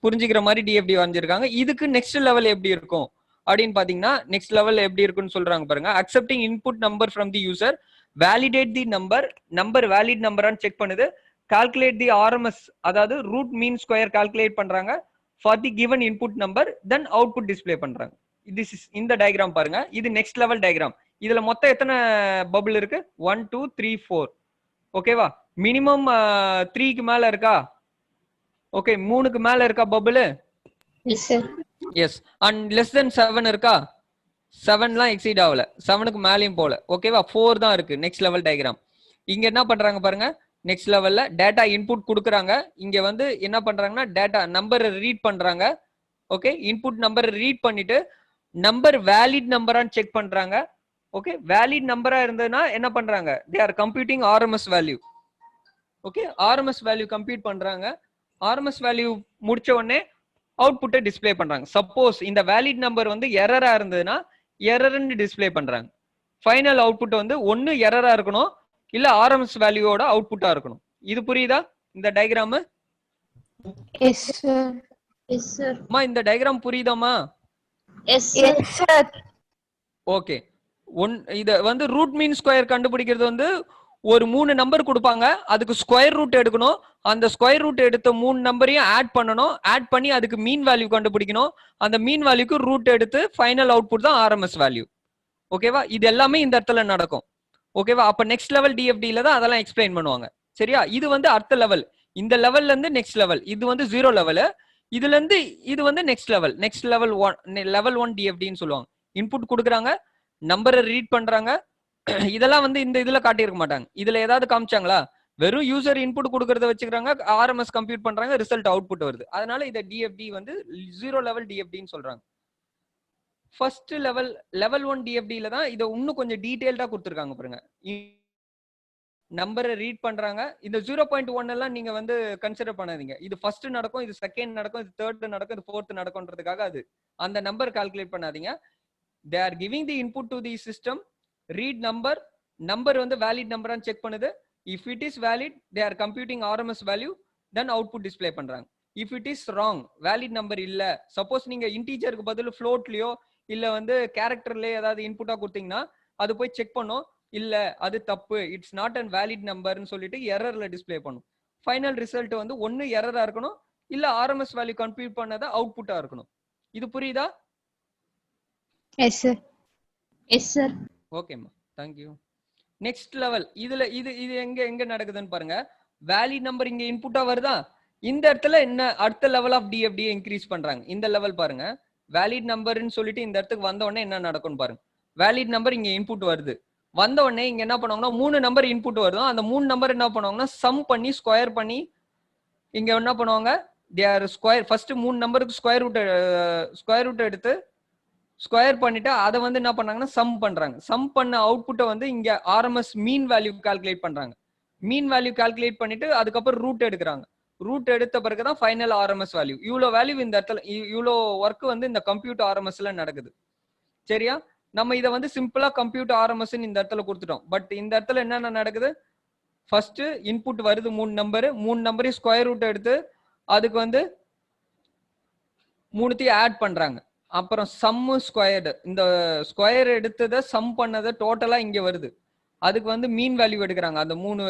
Speaker 1: புரிஞ்சுக்கிற மாதிரி டிஎஃப்டி வரைஞ்சிருக்காங்க. இதுக்கு நெக்ஸ்ட் லெவல் எப்படி இருக்கும் அப்படின்னு பாத்தீங்கன்னா நெக்ஸ்ட் லெவல் எப்படி இருக்குன்னு சொல்றாங்க பாருங்க. Accepting input number from the user, validate the number valid நம்பரான்னு செக் பண்ணுது, கால்குலேட் தி ஆர்எம்எஸ் அதாவது ரூட் மீன் ஸ்கொயர் கால்குலேட் பண்றாங்க for the given input number, then output display பண்றாங்க. இந்த டயக்ராம் பாருங்க, இது நெக்ஸ்ட் லெவல் டயக்ராம். இதுல மொத்தம் எத்தனை பபிள் இருக்கு? 1 2 3 4. ஓகேவா? மினிமம் 3க்கு மேல இருக்கா? ஓகே, 3க்கு மேல இருக்கா bubble?
Speaker 2: Yes, sir.
Speaker 1: Yes. And less than 7 இருக்கா? 7லாம் எக்ஸீட் ஆகல, 7க்கு மேலயும் போல. ஓகேவா? 4 தான் இருக்கு நெக்ஸ்ட் லெவல் டயக்ராம். இங்க என்ன பண்றாங்க பாருங்க, நெக்ஸ்ட் லெவல்ல டேட்டா இன்புட் கொடுக்குறாங்க. இங்க வந்து என்ன பண்றாங்கன்னா டேட்டா நம்பர் ரீட் பண்றாங்க. ஓகே, இன்புட் நம்பர் ரீட் பண்ணிட்டு நம்பர் வேலிட் நம்பரான்னு செக் பண்றாங்க. ஓகே, வேலிட் நம்பரா இருந்ததுன்னா என்ன பண்றாங்க, they are computing RMS value. Okay, RMS value compute பண்றாங்க. ஆர்எம்எஸ் வேல்யூ முடிச்ச உடனே அவுட்புட்டை டிஸ்பிளே பண்றாங்க. சப்போஸ் இந்த வேலிட் நம்பர் வந்து எரரா இருந்ததுன்னா எரர்னு டிஸ்பிளே பண்றாங்க. ஃபைனல் அவுட்புட் வந்து ஒன்னு எரரா இருக்கணும், இல்ல ஆர்எம்எஸ் வேல்யூவோட அவுட்புட்டா இருக்கணும். இது புரியுதா இந்த diagram?
Speaker 2: Yes, sir.
Speaker 3: Yes, sir.
Speaker 1: அம்மா இந்த டயக்ராம் புரியுதாமா?
Speaker 3: Yes, sir.
Speaker 2: Yes, sir.
Speaker 1: Okay, இத வந்து ரூட் மீன் ஸ்கொயர் கண்டுபிடிக்கிறது வந்து ஒரு 3 நம்பர் கொடுப்பாங்க, அதுக்கு ஸ்கொயர் ரூட் எடுக்கணும். அந்த ஸ்கொயர் ரூட் எடுத்த 3 நம்பரையும் ஆட் பண்ணணும். ஆட் பண்ணி அதுக்கு மீன் வேல்யூ கண்டுபிடிக்கணும். அந்த மீன் வேல்யூக்கு ரூட் எடுத்து ஃபைனல் அவுட்புட் தான் ஆர்எம்எஸ் வேல்யூ. ஓகேவா? இது எல்லாமே இந்த இடத்துல நடக்கும். ஓகேவா? அப்ப நெக்ஸ்ட் லெவல் டிஎஃப்டில தான் அதெல்லாம் எக்ஸ்பிளைன் பண்ணுவாங்க. சரியா? இது வந்து அடுத்த லெவல். இந்த லெவல்ல இருந்து நெக்ஸ்ட் லெவல், இது வந்து 0 லெவல். இதுல இருந்து இது வந்து நெக்ஸ்ட் லெவல் 1 டிஎஃப்டின்னு சொல்லுவாங்க. இன்புட் கொடுக்குறாங்க, நம்பரை ரீட் பண்றாங்க. இதெல்லாம் வந்து இந்த இதுல காட்டியிருக்க மாட்டாங்க. இதுல ஏதாவது காமிச்சாங்களா? வெறும் யூசர் இன்புட் கொடுக்கறத வச்சுக்கிறாங்க, ஆர்எம்எஸ் கம்ப்யூட் பண்றாங்க, ரிசல்ட் அவுட்புட் வருது. அதனால இத டிஎஃப்டி வந்து 0 லெவல் டிஎஃப்டின்னு சொல்றாங்க. ஃபர்ஸ்ட் லெவல் 1 டிஎஃப்டில தான் இத இன்னும் கொஞ்சம் டீடைல்டா கொடுத்திருக்காங்க பாருங்க. நம்பரை ரீட் பண்றாங்க. இந்த 0.1 எல்லாம் நீங்க வந்து கன்சிடர் பண்ணாதீங்க. இது ஃபர்ஸ்ட் நடக்கும், இது செகண்ட் நடக்கும், இது தேர்ட் நடக்கும், இது ஃபோர்த் நடக்கும்ன்றதுக்காக அது அந்த நம்பர் கால்குலேட் பண்ணாதீங்க. they are giving the input to the system, read number வந்து valid number செக் பண்ணுது. if it is valid they are computing RMS value, then output display பண்றாங்க. if it is wrong, valid number இல்ல, suppose நீங்க இன்டீஜருக்கு பதில் ஃப்ளோட்லயோ இல்ல வந்து கேரக்டர்லயே ஏதாவது இன்புட்டா கொடுத்தீங்கன்னா அது போய் செக் பண்ணும், இல்ல அது தப்பு, இட்ஸ் நாட் அண்ட் வேலிட் நம்பர்னு சொல்லிட்டு எரர்ல டிஸ்பிளே பண்ணும். ஃபைனல் ரிசல்ட் வந்து ஒன்னு எரரா இருக்கணும், இல்ல ஆர்எம்எஸ் வேல்யூ கம்ப்யூட் பண்ணத அவுட்புட்டா இருக்கணும். இது புரியுதா?
Speaker 2: Yes, sir.
Speaker 3: Yes, sir.
Speaker 1: ஓகேம்மா, தேங்க்யூ. நெக்ஸ்ட் லெவல் இதுல இது எங்க நடக்குதுன்னு பாருங்க. வேலிட் நம்பர் இங்க இன்புட்டா வருதா? இந்த இடத்துல என்ன அடுத்த லெவல் ஆஃப் டிஎஃப்டி இன்க்ரீஸ் பண்றாங்க. இந்த லெவல் பாருங்க, வேலிட் நம்பர்னு சொல்லிட்டு இந்த இடத்துக்கு வந்த உடனே என்ன நடக்கும்னு பாருங்க. வேலிட் நம்பர் இங்க இன்புட் வருது. வந்த உடனே இங்க என்ன பண்ணுவாங்கன்னா 3 நம்பர் இன்புட் வருது. அந்த 3 நம்பர் என்ன பண்ணுவாங்கன்னா சம் பண்ணி ஸ்கொயர் பண்ணி இங்க என்ன பண்ணுவாங்க, தே ஆர் ஸ்கொயர். ஃபர்ஸ்ட் 3 நம்பருக்கு ஸ்கொயர் ரூட் எடுத்து ஸ்கொயர் பண்ணிட்டு அதை வந்து என்ன பண்ணாங்கன்னா சம் பண்றாங்க. சம் பண்ண அவுட்புட்டை வந்து இங்க ஆர்எம்எஸ் மீன் வேல்யூ கால்குலேட் பண்றாங்க. மீன் வேல்யூ கால்குலேட் பண்ணிட்டு அதுக்கப்புறம் ரூட் எடுக்கிறாங்க. ரூட் எடுத்த பிறகுதான் ஃபைனல் ஆர்எம்எஸ் வேல்யூ. இவ்வளவு வேல்யூ இந்த இடத்துல, இவ்வளோ ஒர்க் வந்து இந்த கம்ப்யூட்டர் ஆர்எம்எஸ்ல நடக்குது. சரியா? நம்ம இதை வந்து சிம்பிளா கம்ப்யூட்டர் ஆர்எம்எஸ் இந்த இடத்துல கொடுத்துட்டோம். பட் இந்த இடத்துல என்னென்ன நடக்குது, ஃபர்ஸ்ட் இன்புட் வருது 3 நம்பரையும் ஸ்கொயர் ரூட் எடுத்து அதுக்கு வந்து 3த்தையும் ஆட் பண்றாங்க. அப்புறம் சம்மு ஸ்கொயர்டு, இந்த ஸ்கொயர் எடுத்ததை சம் பண்ணதை டோட்டலா இங்க வருது. அதுக்கு வந்து மீன் வேல்யூ எடுக்கிறாங்க. அந்த 3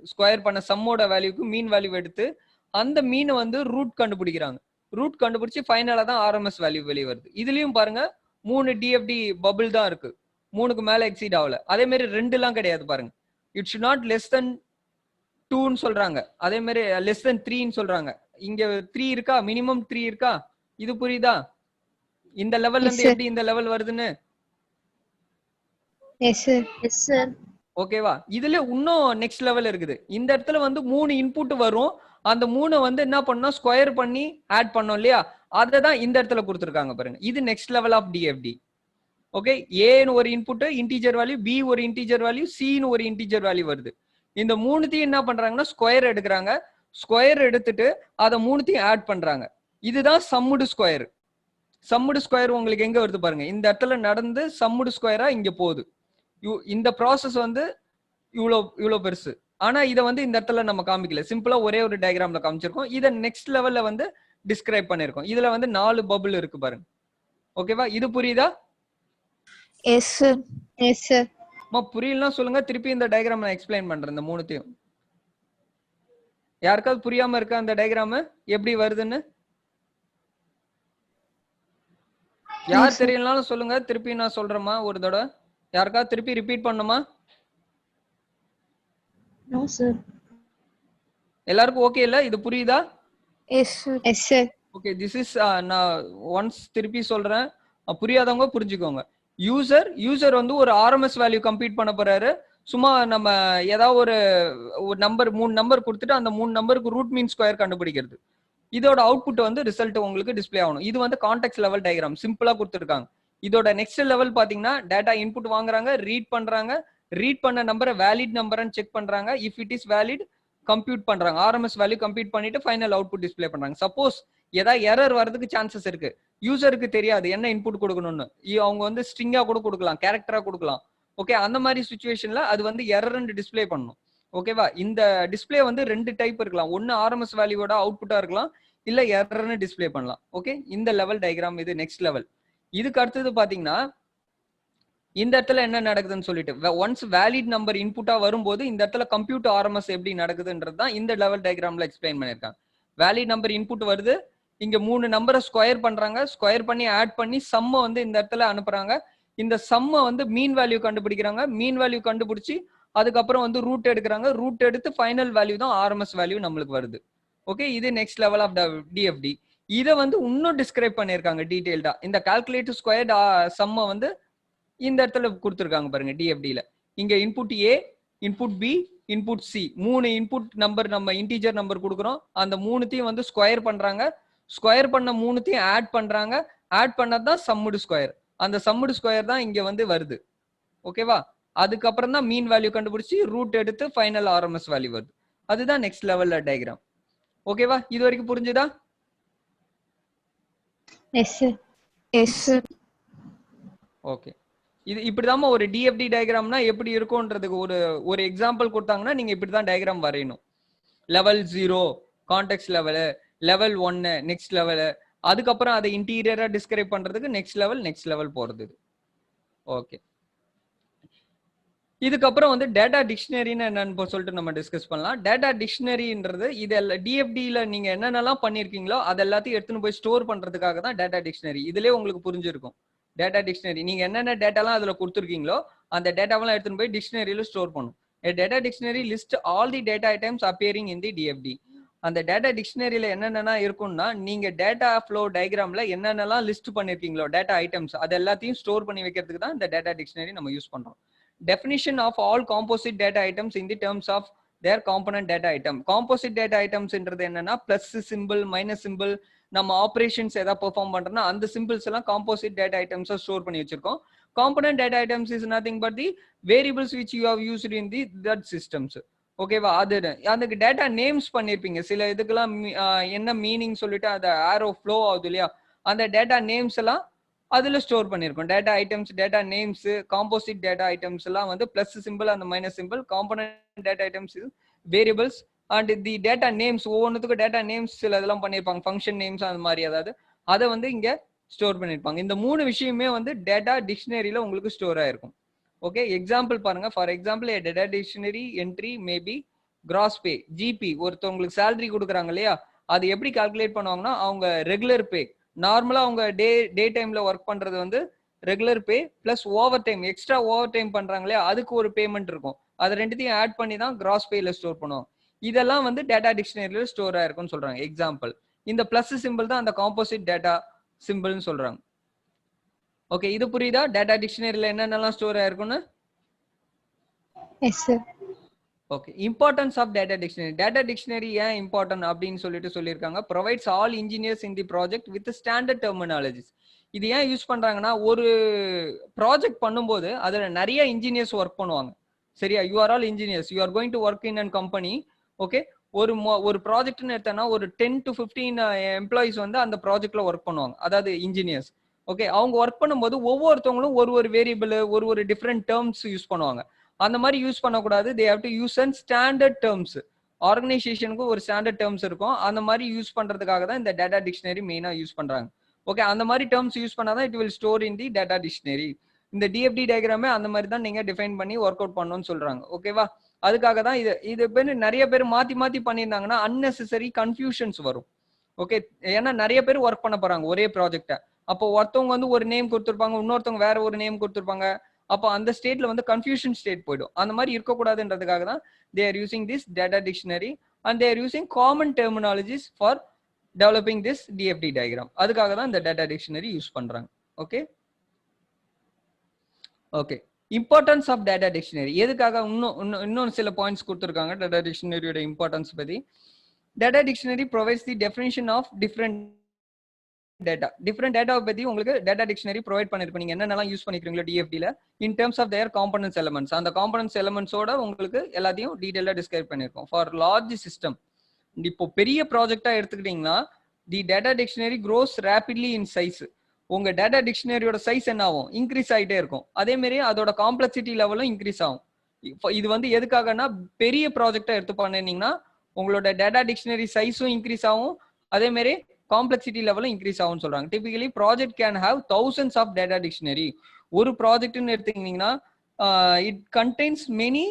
Speaker 1: ஸ்கொயர் பண்ண சம்மோட வேல்யூக்கு மீன் வேல்யூ எடுத்து அந்த மீனை வந்து ரூட் கண்டுபிடிக்கிறாங்க. ரூட் கண்டுபிடிச்சு ஃபைனலா தான் ஆர்எம்எஸ் வேல்யூ வெளியே வருது. இதுலயும் பாருங்க 3 டிஎஃப்டி பபிள் தான் இருக்கு, 3க்கு மேல எக்ஸீட் ஆகல. அதே மாதிரி 2 கிடையாது பாருங்க. It should not less than 2ன்னு சொல்றாங்க, அதே மாதிரி லெஸ் தென் 3ன்னு சொல்றாங்க. இங்க 3 இருக்கா, மினிமம் 3 இருக்கா? இது புரியுதா? இந்த லெவல்ல இருந்து எப்படி இந்த லெவல் வருதுன்னு?
Speaker 2: Yes, sir.
Speaker 3: Yes, sir.
Speaker 1: ஓகேவா? இதுல இன்னும் நெக்ஸ்ட் லெவல் இருக்குது. இந்த இடத்துல வந்து 3 இன்புட் வரும். அந்த 3 வந்து என்ன பண்ணோம், ஸ்கொயர் பண்ணி ஆட் பண்ணோம் இல்லையா, அதை தான் இந்த இடத்துல கொடுத்துருக்காங்க பாருங்க. இது next level of DFD. Okay, ஏன்னு ஒரு இன்புட் இன்டீஜர் வேல்யூ, பி ஒரு இன்டீஜர் வேல்யூ, சின்னு ஒரு இன்டீஜர் வேல்யூ வருது. இந்த 3த்தையும் என்ன பண்றாங்கன்னா ஸ்கொயர் எடுக்கிறாங்க. ஸ்கொயர் எடுத்துட்டு அதை 3த்தையும் ஆட் பண்றாங்க. இதுதான் சம்முடு ஸ்கொயர். சம்முடு ஸ்கொயர் உங்களுக்கு எங்க வருது பாருங்க, இந்த இடத்துல நடந்து சம்முடு ஸ்கொயரா இங்க போகுது. இந்த ப்ராசஸ் வந்து இவ்வளோ பெருசு. ஆனா இதை வந்து இந்த இடத்துல நம்ம காமிக்கல, சிம்பிளா ஒரே ஒரு டயக்ராம்ல காமிச்சிருக்கோம். இதை நெக்ஸ்ட் லெவல்ல வந்து டிஸ்கிரைப் பண்ணிருக்கோம். இதுல வந்து 4 பபிள் இருக்கு பாருங்க. ஓகேவா? இது புரியுதா?
Speaker 2: S sir. Yes sir.
Speaker 1: புரியலன்னா சொல்லுங்க, திருப்பி இந்த டயக்ராம் நான் எக்ஸ்பிளைன் பண்றேன். இந்த மூணுத்தையும் யாருக்காவது புரியாம இருக்கா அந்த டயக்ராம் எப்படி வருதுன்னு? யார் தெரியலனாலும் சொல்லுங்க, திருப்பி நான் சொல்றேமா ஒரு தடவை. யாருக்காவது திருப்பி ரிப்பீட் பண்ணுமா?
Speaker 3: No sir.
Speaker 1: எல்லாருக்கும் ஓகே இல்ல? இது புரியுதா?
Speaker 2: S sir. Yes sir.
Speaker 1: Okay, this is நான் ஒன்ஸ் திருப்பி சொல்றேன், புரியாதவங்க புரிஞ்சுக்கோங்க. யூசர் வந்து ஒரு ஆர்எம்எஸ் வேல்யூ கம்ப்யூட் பண்ண போறாரு. சும்மா நம்ம ஏதாவது ஒரு நம்பர் 3 நம்பர் கொடுத்துட்டு அந்த 3 நம்பருக்கு ரூட் மீன் ஸ்கொயர் கண்டுபிடிக்கிறது. இதோட அவுட்புட் வந்து ரிசல்ட் உங்களுக்கு டிஸ்ப்ளே ஆகணும். இது வந்து கான்டெக்ஸ்ட் லெவல் டயக்ராம் சிம்பிளா கொடுத்துருக்காங்க. இதோட நெக்ஸ்ட் லெவல் பாத்தீங்கன்னா டேட்டா இன்புட் வாங்குறாங்க, ரீட் பண்றாங்க, ரீட் பண்ண நம்பரை வேலிட் நம்பர்னு செக் பண்றாங்க. If it is valid compute பண்றாங்க, ஆர்எம்எஸ் வேல்யூ கம்ப்யூட் பண்ணிட்டு ஃபைனல் அவுட்புட் டிஸ்ப்ளே பண்றாங்க. சப்போஸ் ஏதாவது எரர் வரதுக்கு சான்சஸ் இருக்கு, யூசருக்கு தெரியாது என்ன இன்புட் கொடுக்கணும்னு, அவங்க வந்து ஸ்ட்ரிங்கா கூட கொடுக்கலாம், கேரக்டரா கொடுக்கலாம். ஓகே, அந்த மாதிரி சுச்சுவேஷன்ல அது வந்து எரர்னு டிஸ்ப்ளே பண்ணணும். ஓகேவா? இந்த டிஸ்ப்ளே வந்து 2 டைப் இருக்கலாம். ஒன்னு ஆர்எம்எஸ் வேல்யூவோட அவுட்புட்டா இருக்கலாம், இல்ல எரர்னு டிஸ்ப்ளே பண்ணலாம். ஓகே, இந்த லெவல் டயக்ராம் இது நெக்ஸ்ட் லெவல். இதுக்கு அடுத்தது பாத்தீங்கன்னா இந்த இடத்துல என்ன நடக்குதுன்னு சொல்லிட்டு ஒன்ஸ் வேலிட் நம்பர் இன்புட்டா வரும்போது இந்த இடத்துல கம்ப்யூட் ஆர்எம்எஸ் எப்படி நடக்குதுன்றது தான் இந்த லெவல் டயக்ராம்ல எக்ஸ்பிளைன் பண்ணிருக்காங்க. வேலிட் நம்பர் இன்புட் வருது, இங்க 3 நம்பரை ஸ்கொயர் பண்றாங்க, ஸ்கொயர் பண்ணி ஆட் பண்ணி சம்ம வந்து இந்த இடத்துல அனுப்புறாங்க. இந்த சம்ம வந்து மீன் வேல்யூ கண்டுபிடிக்கிறாங்க, மீன் வேல்யூ கண்டுபிடிச்சி அதுக்கப்புறம் வந்து ரூட் எடுக்கிறாங்க, ரூட் எடுத்து ஃபைனல் வேல்யூ தான் ஆர்எம்எஸ் வேல்யூ நம்மளுக்கு வருது. ஓகே, இது நெக்ஸ்ட் லெவல் ஆஃப் டிஎஃப்டி. இதை வந்து இன்னும் டிஸ்கிரைப் பண்ணிருக்காங்க டீடைல்டா. இந்த கால்குலேட் ஸ்கொயர்ட் சம்ம வந்து இந்த இடத்துல கொடுத்துருக்காங்க பாருங்க டிஎஃப்டில. இங்க input A, input B, input C, 3 input number நம்ம இன்டிஜர் நம்பர் கொடுக்குறோம். அந்த 3த்தையும் வந்து ஸ்கொயர் பண்றாங்க, ஸ்கொயர் பண்ண 3த்தையும் ஆட் பண்றாங்க, ஆட் பண்ணதான் சம்முடு ஸ்கொயர். அந்த சம்முடு ஸ்கொயர் தான் இங்க வந்து வருது. ஓகேவா? அதுக்கப்புறம் தான் மீன் வேல்யூ கண்டுபிடிச்சி ரூட் எடுத்து ஃபைனல் ஆர்எம்எஸ் வேல்யூ வருது. அதுதான் நெக்ஸ்ட் லெவல்ல டயக்ராம். ஓகேவா? இது வரைக்கும் புரிஞ்சுதா?
Speaker 2: Yes sir. Yes sir.
Speaker 1: Okay, இது இப்படிதாம்மா ஒரு டிஎஃப்டி டயக்ராம்னா எப்படி இருக்கும்ன்றதுக்கு ஒரு எக்ஸாம்பிள் கொடுத்தாங்கன்னா நீங்க இப்படிதான் டயக்ராம் வரையணும். Level 0 context level, level 1 next level, அதுக்கப்புறம் அதை இன்டீரியரா டிஸ்கிரைப் பண்றதுக்கு நெக்ஸ்ட் லெவல் போறது. ஓகே, இதுக்கப்புறம் வந்து டேட்டா டிக்ஷனரின்னு என்னன்னு சொல்லிட்டு நம்ம டிஸ்கஸ் பண்ணலாம். டேட்டா டிக்ஷனரின்றது இது டிஎஃப்டில நீங்க என்னென்னலாம் பண்ணிருக்கீங்களோ அது எல்லாத்தையும் எடுத்துன்னு போய் ஸ்டோர் பண்றதுக்காக தான் டேட்டா டிக்ஷனரி. இதுலயே உங்களுக்கு புரிஞ்சிருக்கும். டேட்டா டிக்ஷனரி நீங்க என்னென்ன டேட்டாலாம் அதுல கொடுத்துருக்கீங்களோ அந்த டேட்டாவெல்லாம் எடுத்துன்னு போய் டிக்ஷனரியில ஸ்டோர் பண்ணும். Data dictionary list all the data items appearing in the TFT. அந்த டேட்டா டிக்ஷனரியில என்னென்ன இருக்கும்னா நீங்க டேட்டா ஃப்ளோ டயக்ராம்ல என்னென்னலாம் லிஸ்ட் பண்ணிருக்கீங்களோ டேட்டா ஐட்டம்ஸ் அது எல்லாத்தையும் ஸ்டோர் பண்ணி வைக்கிறதுக்கு தான் இந்த டேட்டா டிக்ஷனரி நம்ம யூஸ் பண்றோம். Definition of all composite data items in the terms of their component data item. Composite data items என்றது என்னன்னா plus symbol, minus symbol, நம்ம ஆபரேஷன்ஸ் ஏதாவது பெர்ஃபார்ம் பண்றோம்னா அந்த சிம்பிள்ஸ் எல்லாம் காம்போசிட் டேட்டா ஐட்டம்ஸா ஸ்டோர் பண்ணி வச்சிருக்கோம். Component data items is nothing but the variables which you have used in the that systems. ஓகேவா? அது அதுக்கு டேட்டா நேம்ஸ் பண்ணிருப்பீங்க. சில இதுக்கெல்லாம் என்ன மீனிங் சொல்லிட்டு அந்த ஆரோ ஃப்ளோ ஆகுது இல்லையா, அந்த டேட்டா நேம்ஸ் எல்லாம் அதுல ஸ்டோர் பண்ணிருக்கோம். Data items, data names, composite data items எல்லாம் வந்து பிளஸ் சிம்பிள் அந்த minus symbol, component data items variables and the data names. ஒவ்வொன்றுத்துக்கும் டேட்டா நேம்ஸ் சில இதெல்லாம் பண்ணிருப்பாங்க, ஃபங்க்ஷன் நேம்ஸ் அந்த மாதிரி. அதாவது அதை வந்து இங்க ஸ்டோர் பண்ணிருப்பாங்க. இந்த 3 விஷயமே வந்து டேட்டா டிக்ஷனரியில உங்களுக்கு ஸ்டோர் ஆயிருக்கும். ஓகே, எக்ஸாம்பிள் பாருங்க. For example data dictionary entry maybe cross pay, GB. ஒருத்தவங்களுக்கு சேலரி கொடுக்குறாங்க இல்லையா, அது எப்படி கால்குலேட் பண்ணுவாங்கன்னா அவங்க ரெகுலர் பே, நார்மலா அவங்க டே டைம்ல ஒர்க் பண்றது வந்து regular pay plus overtime, extra overtime பண்றாங்களே அதுக்கு ஒரு பேமெண்ட் இருக்கும். அது ரெண்டுத்தையும் ஆட் பண்ணி தான் கிராஸ் பேல ஸ்டோர் பண்ணுவோம். இதெல்லாம் வந்து டேட்டா டிக்ஷனரியில ஸ்டோர் ஆயிருக்கும்னு சொல்றாங்க. எக்ஸாம்பிள் இந்த பிளஸ் சிம்பிள் தான் அந்த காம்போசிட் டேட்டா சிம்பிள்னு சொல்றாங்க. ஓகே, இது புரியுதா? டேட்டா டிக்ஷனரியில என்னென்னலாம் ஸ்டோர் ஆயிருக்கும்னு?
Speaker 2: Yes sir.
Speaker 1: Okay, importance of data dictionary. Data dictionary ஏன் இம்பார்ட்டன்ட் அப்படின்னு சொல்லிட்டு சொல்லியிருக்காங்க. Provides all engineers in the project with standard terminologies. இது ஏன் யூஸ் பண்றாங்கன்னா ஒரு ப்ராஜெக்ட் பண்ணும்போது அதுல நிறைய இன்ஜினியர்ஸ் ஒர்க் பண்ணுவாங்க. சரியா? You are all engineers, you are going to work in and company. Okay, ஒரு ப்ராஜெக்ட்னு எடுத்தோம்னா ஒரு 10 to 15 எம்ப்ளாயிஸ் வந்து அந்த ப்ராஜெக்ட்ல ஒர்க் பண்ணுவாங்க, அதாவது இன்ஜினியர்ஸ். ஓகே, அவங்க ஒர்க் பண்ணும்போது ஒவ்வொருத்தவங்களும் ஒரு வேரியபிள், ஒரு டிஃப்ரெண்ட் டேர்ம்ஸ் யூஸ் பண்ணுவாங்க. அந்த மாதிரி யூஸ் பண்ணக்கூடாது. They have to use and standard terms. ஆர்கனைசேஷனுக்கு ஒரு ஸ்டாண்டர்ட் டேர்ம்ஸ் இருக்கும். அந்த மாதிரி யூஸ் பண்றதுக்காக தான் இந்த டேட்டா டிக்ஷனரி மெயினா யூஸ் பண்றாங்க. ஓகே, அந்த மாதிரி டேர்ம்ஸ் யூஸ் பண்ணாதான் it will store in the data dictionary. இந்த டிஎஃப்டி டயக்ராமே அந்த மாதிரி தான் நீங்க டிஃபைன் பண்ணி ஒர்க் அவுட் பண்ணணும்னு சொல்றாங்க. ஓகேவா? அதுக்காக தான் இது பேர் நிறைய பேர் மாத்தி பண்ணியிருந்தாங்கன்னா அன்னெசரி கன்ஃபியூஷன்ஸ் வரும். ஓகே, ஏன்னா நிறைய பேர் ஒர்க் பண்ண போறாங்க ஒரே ப்ராஜெக்ட. அப்போ ஒருத்தவங்க வந்து ஒரு நேம் கொடுத்துருப்பாங்க, இன்னொருத்தவங்க வேற ஒரு நேம் கொடுத்துருப்பாங்க. அப்போ அந்த ஸ்டேட்ல வந்து கன்ஃபியூஷன் ஸ்டேட் போயிடும். அந்த மாதிரி இருக்கக்கூடாதுன்றதுக்காக தான் they are using this data dictionary and they are using common terminologies for developing this DFD diagram. அதுக்காக தான் இந்த data dictionary யூஸ் பண்றாங்க. Okay okay, importance of data dictionary எதுக்காக இன்னும் சில பாயிண்ட்ஸ் கொடுத்துருக்காங்க டேட்டா டிக்ஷனரியோட இம்பார்ட்டன்ஸ் பத்தி. Data dictionary provides the definition of different டேட்டாவை பத்தி உங்களுக்கு டேட்டா டிக்ஷனரி ப்ரொவைட் பண்ணிருக்கும். நீங்க என்னென்னலாம் யூஸ் பண்ணிக்கிறீங்களோ டிஎஃப்டில in terms of their components elements, அந்த காம்பனன்ஸ் எலமெண்ட்ஸோட உங்களுக்கு எல்லாத்தையும் டீடைலா டிஸ்கிரைப் பண்ணிருக்கோம். ஃபார் லார்ஜ் சிஸ்டம், இப்போ பெரிய ப்ராஜெக்டா எடுத்துக்கிட்டீங்கன்னா the data dictionary grows rapidly in size. உங்க டேட்டா டிக்ஷனரியோட சைஸ் என்ன ஆகும்? இன்க்ரீஸ் ஆகிட்டே இருக்கும். அதே மாதிரி அதோட காம்ப்ளெக்சிட்டி லெவலும் இன்க்ரீஸ் ஆகும். இது வந்து எதுக்காகனா பெரிய ப்ராஜெக்டா எடுத்து பண்ணினீங்கன்னா உங்களோட டேட்டா டிக்ஷனரி சைஸும் இன்க்ரீஸ் ஆகும், அதே மாதிரி காம்ப்ளெக்சிட்டி லெவலும் இன்க்ரீஸ் ஆகும்னு சொல்றாங்க. Typically project can have thousands of data dictionary. ஒரு ப்ராஜெக்ட்னு எடுத்துக்கிட்டீங்கன்னா இட் கண்டெய்ன்ஸ் மெனி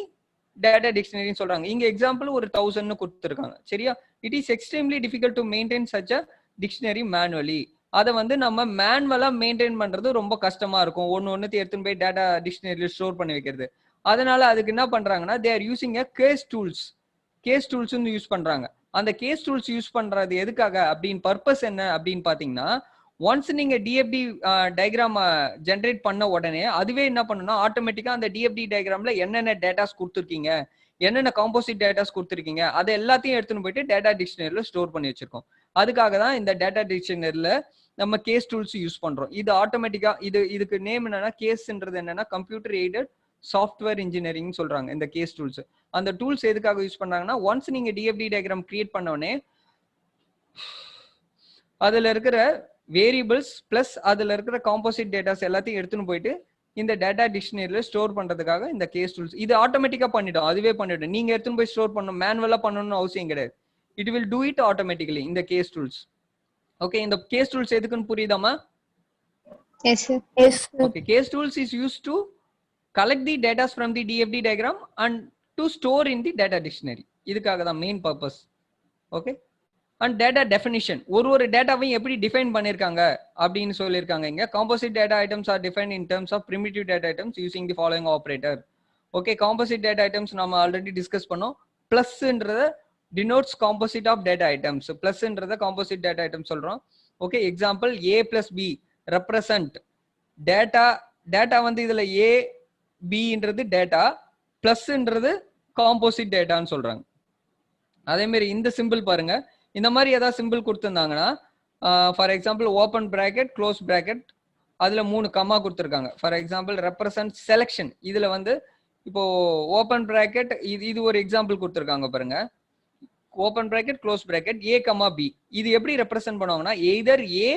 Speaker 1: டேட்டா டிக்ஷனரின்னு சொல்றாங்க. இங்க எக்ஸாம்பிள் ஒரு 1000 கொடுத்துருக்காங்க. சரியா? It is extremely difficult to maintain such a dictionary manually. அதை வந்து நம்ம மேனுவலா மெயின்டைன் பண்றது ரொம்ப கஷ்டமா இருக்கும். ஒன்னு எடுத்துன்னு போய் டேட்டா டிக்ஷனரியில ஸ்டோர் பண்ணி வைக்கிறது. அதனால அதுக்கு என்ன பண்றாங்கன்னா they are using a CASE tools use பண்றாங்க. அந்த கேஸ் டூல்ஸ் யூஸ் பண்றது எதுக்காக அப்படின்னு பர்பஸ் என்ன அப்படின்னு பாத்தீங்கன்னா, ஒன்ஸ் நீங்க டிஎஃப்டி டயக்ராம் ஜென்ரேட் பண்ண உடனே அதுவே என்ன பண்ணுன்னா ஆட்டோமேட்டிக்கா அந்த டிஎஃப்டி டயக்ராம்ல என்னென்ன டேட்டாஸ் கொடுத்துருக்கீங்க, என்னென்ன காம்போசிட் டேட்டாஸ் கொடுத்துருக்கீங்க, அதை எல்லாத்தையும் எடுத்துன்னு போயிட்டு டேட்டா டிக்ஷனரியில ஸ்டோர் பண்ணி வச்சிருக்கோம். அதுக்காக தான் இந்த டேட்டா டிக்ஷனரியில நம்ம கேஸ் டூல்ஸ் யூஸ் பண்றோம். இது ஆட்டோமேட்டிக்கா இதுக்கு நேம் என்னன்னா, கேஸ்ன்றது என்னன்னா கம்ப்யூட்டர் எய்டட் சாஃப்ட்வேர் இன்ஜினியரிங் சொல்றாங்க இந்த கேஸ் டூல்ஸ். அந்த டூல்ஸ் எதுக்காக யூஸ் பண்றாங்கன்னா, ஒன்ஸ் நீங்க டிஎஃப்டி டயக்ராம் கிரியேட் பண்ண உடனே அதுல இருக்கிற வேரியபிள்ஸ் பிளஸ் அதுல இருக்கிற காம்போசிட் டேட்டாஸ் எல்லாத்தையும் எடுத்துன்னு போயிட்டு இந்த டேட்டா டிக்ஷனரியில ஸ்டோர் பண்றதுக்காக இந்த கேஸ் டூல்ஸ். இது ஆட்டோமேட்டிக்கா பண்ணிடும், அதுவே பண்ணிடும். நீங்க எடுத்துன்னு போய் ஸ்டோர் பண்ணணும், மேனுவலா பண்ணணும்னு அவசியம் கிடையாது. It will do it automatically இந்த கேஸ் டூல்ஸ். ஓகே, இந்த கேஸ் டூல்ஸ் எதுக்குன்னு புரியுதாமா?
Speaker 2: Yes, sir. Yes, sir.
Speaker 1: Okay, case tools is used to collect the data from the DFD diagram and to store in the data dictionary. இதுக்காக தான் main purpose. Okay, and data definition, ஒரு டேட்டாவையும் எப்படி define பண்ணிருக்காங்க அப்படின்னு சொல்லியிருக்காங்க. இங்க composite data items are defined in terms of primitive data items using the following operator. Okay, composite data items நம்ம ஆல்ரெடி டிஸ்கஸ் பண்ணோம். பிளஸ்ன்றத denotes composite of data items. பிளஸ்ன்றத காம்போசிட் டேட்டா ஐட்டம் சொல்றோம். Okay, example a plus b represent data வந்து இதுல a bன்றது data, பிளஸ்ன்றது காம்போசிட் டேட்டான்னு சொல்றாங்க. அதே மாதிரி இந்த சிம்பிள் பாருங்க, இந்த மாதிரி ஏதாவது சிம்பிள் கொடுத்துருந்தாங்கன்னா for example open bracket close bracket அதுல 3 கமா கொடுத்துருக்காங்க. ஃபார் எக்ஸாம்பிள் ரெப்ரசன்ட் செலக்ஷன், இதுல வந்து இப்போ ஓப்பன் பிராக்கெட் இது ஒரு எக்ஸாம்பிள் கொடுத்துருக்காங்க பாருங்க. Open bracket close bracket a comma b, இது எப்படி ரெப்ரசென்ட் பண்ணுவாங்கன்னா either a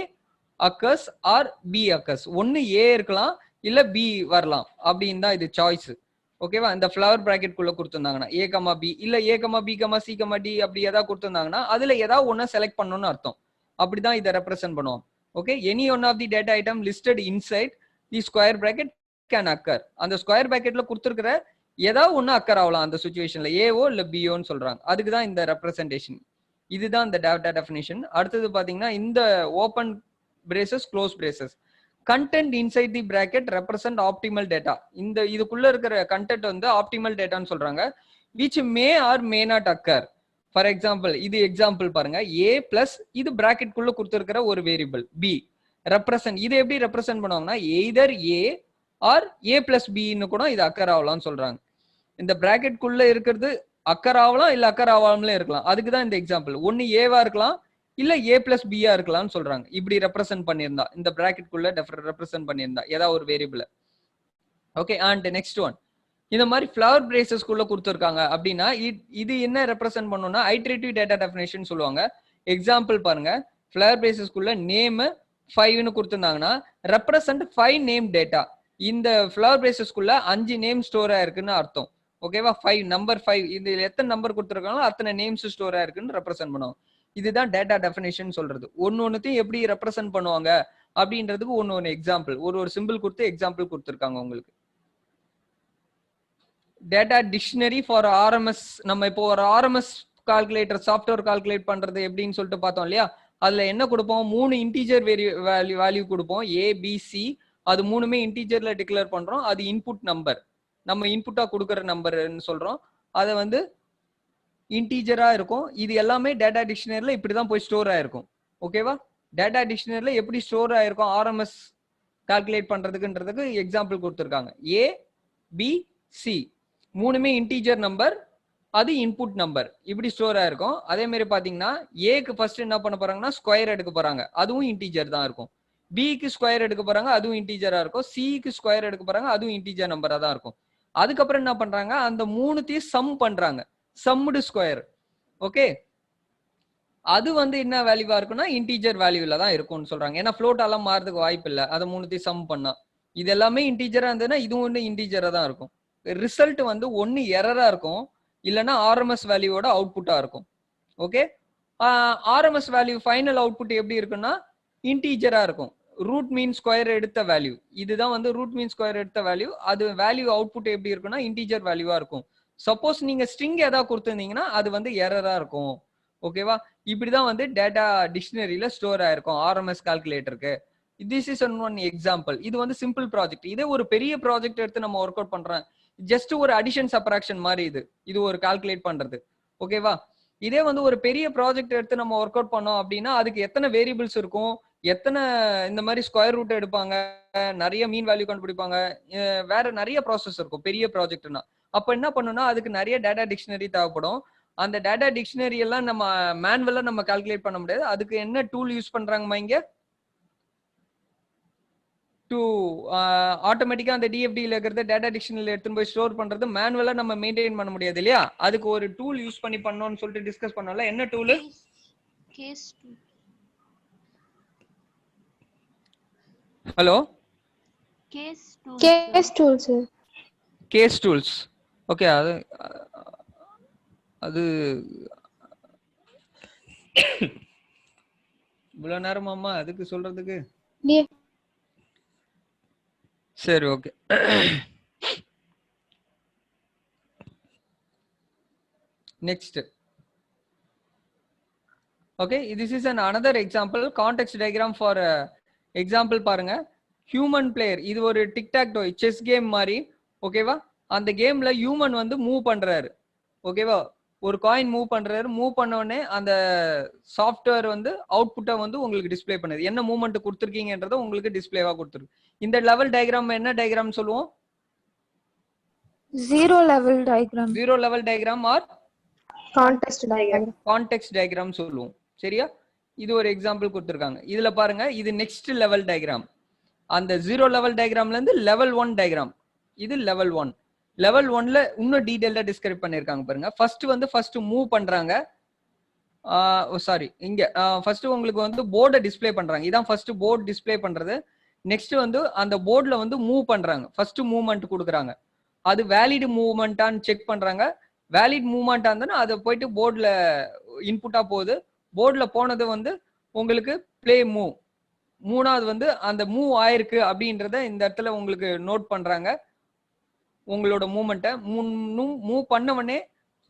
Speaker 1: occurs or b occurs. ஒன்னு a இருக்கலாம் இல்ல b வரலாம் அப்படின்னு தான் இது சாய்ஸ். ஓகேவா? இந்த ஃப்ளவர் பிராக்கெட் குள்ள கொடுத்துருந்தாங்கன்னா a கமா b இல்ல a comma b comma c comma d அப்படி ஏதாவது கொடுத்துருந்தாங்கன்னா அதுல ஏதாவது ஒன்னு செலக்ட் பண்ணணும்னு அர்த்தம். அப்படிதான் இதை ரெப்ரசென்ட் பண்ணுவோம். Okay, any one of the data item listed inside the square bracket can occur. அந்த ஸ்கொயர் பிராக்கெட்ல கொடுத்துருக்கிற ஏதாவது ஒண்ணு அக்கர் ஆகலாம் அந்த சிச்சுவேஷன்ல, ஏஓ இல்ல பிஓன்னு சொல்றாங்க. அதுக்கு தான் இந்த ரெப்ரசன்டேஷன். இதுதான் இந்த டேட்டா டெஃபினிஷன். அடுத்தது பாத்தீங்கன்னா இந்த open braces close braces content inside the bracket represent optimal data. இந்த இதுக்குள்ள இருக்கிற கண்டென்ட் வந்து ஆப்டிமல் டேட்டான்னு சொல்றாங்க. Which may or may not occur. For example இது எக்ஸாம்பிள் பாருங்க, a பிளஸ் இது பிராக்கெட் குள்ள கொடுத்துருக்கிற ஒரு வேரியபிள் b ரெப்ரசன்ட். இது எப்படி ரெப்ரசன்ட் பண்ணுவாங்கன்னா either a or a plus பின்னு கூட இது அக்கர் ஆகலாம்னு சொல்றாங்க. இந்த பிராக்கெட் குள்ள இருக்கிறது அக்கர் ஆகலாம் இல்ல அக்கர் ஆகாமலே இருக்கலாம். அதுக்கு தான் இந்த எக்ஸாம்பிள். ஒன்னு ஏவா இருக்கலாம் இல்ல a பிளஸ் பியா இருக்கலாம்னு சொல்றாங்க. இப்படி ரெப்ரசென்ட் பண்ணியிருந்தா இந்த பிராக்கெட் குள்ள ரெப்ரசென்ட் பண்ணியிருந்தா ஏதாவது ஒரு variable. Okay, and next one இந்த மாதிரி ஃப்ளவர் பிரேசஸ் குள்ள கொடுத்துருக்காங்க அப்படின்னா இது என்ன ரெப்ரசென்ட் பண்ணும்னா ஐட்ரேட்டிவ் டேட்டா டெஃபினேஷன் சொல்லுவாங்க. எக்ஸாம்பிள் பாருங்க, ஃப்ளவர் பிரேசஸ் குள்ள நேம் 5ன்னு கொடுத்துருந்தாங்கன்னா ரெப்ரசென்ட் 5 நேம் டேட்டா. இந்த ஃப்ளவர் பிரேசஸ் குள்ள 5 நேம் ஸ்டோர் ஆயிருக்குன்னு அர்த்தம். ஓகேவா? 5 நம்பர் 5 இதுல எத்தனை நம்பர் கொடுத்துருக்காங்களோ அத்தனை நேம்ஸ் ஸ்டோர் ஆயிருக்குன்னு ரெப்ரசென்ட் பண்ணுவோம். இதுதான் டேட்டா டெஃபினேஷன் சொல்றது. ஒன்னொன்னுத்தையும் எப்படி ரெப்ரசென்ட் பண்ணுவாங்க அப்படின்றதுக்கு ஒன்னு எக்ஸாம்பிள், ஒரு சிம்பிள் கொடுத்து எக்ஸாம்பிள் கொடுத்துருக்காங்க உங்களுக்கு. Data dictionary for RMS. நம்ம இப்போ ஒரு ஆர்எம்எஸ் கால்குலேட்டர் சாஃப்ட்வேர் கால்குலேட் பண்றது எப்படின்னு சொல்லிட்டு பார்த்தோம் இல்லையா? அதுல என்ன கொடுப்போம்? 3 இன்டீஜர் வேல்யூ கொடுப்போம், ஏ பி சி. அது மூணுமே இன்டீஜர்ல டிக்ளேர் பண்றோம். அது இன்புட் நம்பர், நம்ம இன்புட்டா கொடுக்குற நம்பர்னு சொல்றோம். அதை வந்து இன்டீஜரா இருக்கும். இது எல்லாமே டேட்டா டிக்ஷனரியில இப்படிதான் போய் ஸ்டோர் ஆயிருக்கும். ஓகேவா? டேட்டா டிக்ஷனரியில எப்படி ஸ்டோர் ஆயிருக்கும் ஆர்எம்எஸ் கால்குலேட் பண்றதுக்குன்றதுக்கு எக்ஸாம்பிள் கொடுத்துருக்காங்க. ஏ பி சி மூணுமே இன்டீஜர் நம்பர், அது இன்புட் நம்பர், இப்படி ஸ்டோர் ஆயிருக்கும். அதே மாதிரி பாத்தீங்கன்னா ஏக்கு ஃபர்ஸ்ட் என்ன பண்ண போறாங்கன்னா ஸ்கொயர் எடுக்க போறாங்க, அதுவும் இன்டீஜர் தான் இருக்கும். பிக்கு ஸ்கொயர் எடுக்க போறாங்க, அதுவும் இன்டீஜரா இருக்கும். சிக்கு ஸ்கொயர் எடுக்க போறாங்க, அதுவும் இன்டீஜர் நம்பரா தான் இருக்கும். அதுக்கப்புறம் என்ன பண்றாங்க? அந்த மூணுத்தையும் சம் பண்றாங்க, சம்டு ஸ்கொயர். ஓகே, அது வந்து என்ன வேல்யூவா இருக்குன்னா இன்டீஜர் வேல்யூல தான் இருக்கும்னு சொல்றாங்க. ஏன்னா ஃப்ளோட் எல்லாம் மாறதுக்கு வாய்ப்பு இல்லை. அதை மூணுத்தையும் சம் பண்ணா இது எல்லாமே இன்டீஜரா இருந்ததுன்னா இதுவும் ஒன்று இன்டீஜரா தான் இருக்கும். ரிசல்ட் வந்து ஒன்னு எரரா இருக்கும், இல்லைன்னா ஆர்எம்எஸ் வேல்யூவோட அவுட்புட்டா இருக்கும். Okay, RMS value final output எப்படி இருக்குன்னா இன்டீஜரா இருக்கும். ரூட் மீன் ஸ்கொயர் எடுத்த வேல்யூ, இதுதான் வந்து ரூட் மீன் ஸ்கொயர் எடுத்த வேல்யூ. அது வேல்யூ அவுட்புட் எப்படி இருக்குன்னா இன்டீஜர் வேல்யூவா இருக்கும். சப்போஸ் நீங்க ஸ்ட்ரிங் ஏதாவது கொடுத்துருந்தீங்கன்னா அது வந்து எரரா இருக்கும். ஓகேவா? இப்படிதான் வந்து டேட்டா டிக்ஷனரியில ஸ்டோர் ஆயிருக்கும் ஆர்எம்எஸ் கால்குலேட்டருக்கு. This is one example. இது வந்து சிம்பிள் ப்ராஜெக்ட். இதே ஒரு பெரிய ப்ராஜெக்ட் எடுத்து நம்ம ஒர்க் அவுட் பண்றோம், ஜஸ்ட் ஒரு அடிஷன் சப்ராக்ஷன் மாதிரி இது ஒரு கால்குலேட் பண்றது. ஓகேவா? இதே வந்து ஒரு பெரிய ப்ராஜெக்ட் எடுத்து நம்ம ஒர்க் அவுட் பண்ணோம் அப்படின்னா அதுக்கு எத்தனை வேரியபிள்ஸ் இருக்கும், எத்தனை இந்த மாதிரி ஸ்கொயர் ரூட் எடுப்பாங்க, நிறைய மீன் வேல்யூ கண்டுபிடிப்பாங்க, வேற நிறைய ப்ராசஸ் இருக்கும் பெரிய ப்ராஜெக்ட்னா. அப்ப என்ன பண்ணணும்னா அதுக்கு நிறைய டேட்டா டிக்ஷனரி தேவைப்படும். அந்த டேட்டா டிக்ஷனரி எல்லாம் நம்ம மேனுவலா நம்ம கால்குலேட் பண்ண முடியாது. அதுக்கு என்ன டூல் யூஸ் பண்றாங்கம்மா இங்க? ஆட்டோமேட்டிக்கா அந்த டிஎஃப்டில இருக்கிறத டேட்டா டிக்ஷனரியில எடுத்துன்னு போய் ஸ்டோர் பண்றது மேனுவலா நம்ம மெயின்டைன் பண்ண முடியாது இல்லையா? அதுக்கு ஒரு டூல் யூஸ் பண்ணி பண்ணணும்னு சொல்லிட்டு டிஸ்கஸ் பண்ணோம்ல. என்ன tool?
Speaker 3: CASE tool.
Speaker 1: Hello,
Speaker 3: CASE tool.
Speaker 2: CASE tool sir.
Speaker 1: CASE tools. Okay, அது இவ்வளவு நேரமாமா அதுக்கு சொல்றதுக்கு? சரி, okay. Next. Okay, this is another example, context diagram for example. பாருங்க, ஹியூமன் பிளேயர். இது ஒரு டிக்டாக் டோய் செஸ் கேம் மாதிரி. ஓகேவா? அந்த கேம்ல ஹியூமன் வந்து மூவ் பண்றாரு. ஓகேவா? ஒரு காயின் மூவ் பண்றாரு. மூவ் பண்ண உடனே அந்த சாஃப்ட்வேர் வந்து அவுட்புட்டை வந்து உங்களுக்கு டிஸ்ப்ளே பண்ணுது. என்ன மூவ்மெண்ட் கொடுத்துருக்கீங்கன்றத உங்களுக்கு டிஸ்ப்ளேவா கொடுத்துருக்கு. இந்த லெவல் டயக்ராம் என்ன டயக்ராம் சொல்லுவோம்?
Speaker 2: Zero level diagram.
Speaker 1: Zero level diagram R
Speaker 2: context diagram.
Speaker 1: Context diagram சொல்லுவோம். சரியா? இது ஒரு எக்ஸாம்பிள் கொடுத்துருக்காங்க. இதுல பாருங்க, இது நெக்ஸ்ட் லெவல் டயக்ராம். அந்த ஜீரோ லெவல் டயக்ராம்ல இருந்து லெவல் 1 டயக்ராம். இது லெவல் 1. லெவல் 1ல இன்னும் டீடைலா டிஸ்கிரைப் பண்ணிருக்காங்க பாருங்க. ஃபர்ஸ்ட் மூவ் பண்றாங்க. சாரி, இங்க ஃபர்ஸ்ட் உங்களுக்கு வந்து போர்டை டிஸ்ப்ளே பண்றாங்க. இதான் ஃபர்ஸ்ட் போர்டு டிஸ்ப்ளே பண்றது. நெக்ஸ்ட் வந்து அந்த போர்டுல வந்து மூவ் பண்றாங்க. ஃபர்ஸ்ட் மூவ்மெண்ட் கொடுக்குறாங்க. அது வேலிட் மூவ்மெண்டான்னு செக் பண்றாங்க. வேலிட் மூவ்மெண்டா இருந்தா அதை போயிட்டு போர்டுல இன்புட்டா போகுது. போர்டுல போனது வந்து உங்களுக்கு பிளே மூவ். மூணாவது வந்து அந்த மூவ் ஆயிருக்கு அப்படின்றத இந்த இடத்துல உங்களுக்கு நோட் பண்றாங்க. உங்களோட மூவ்மெண்ட்டை மூவ் பண்ண உடனே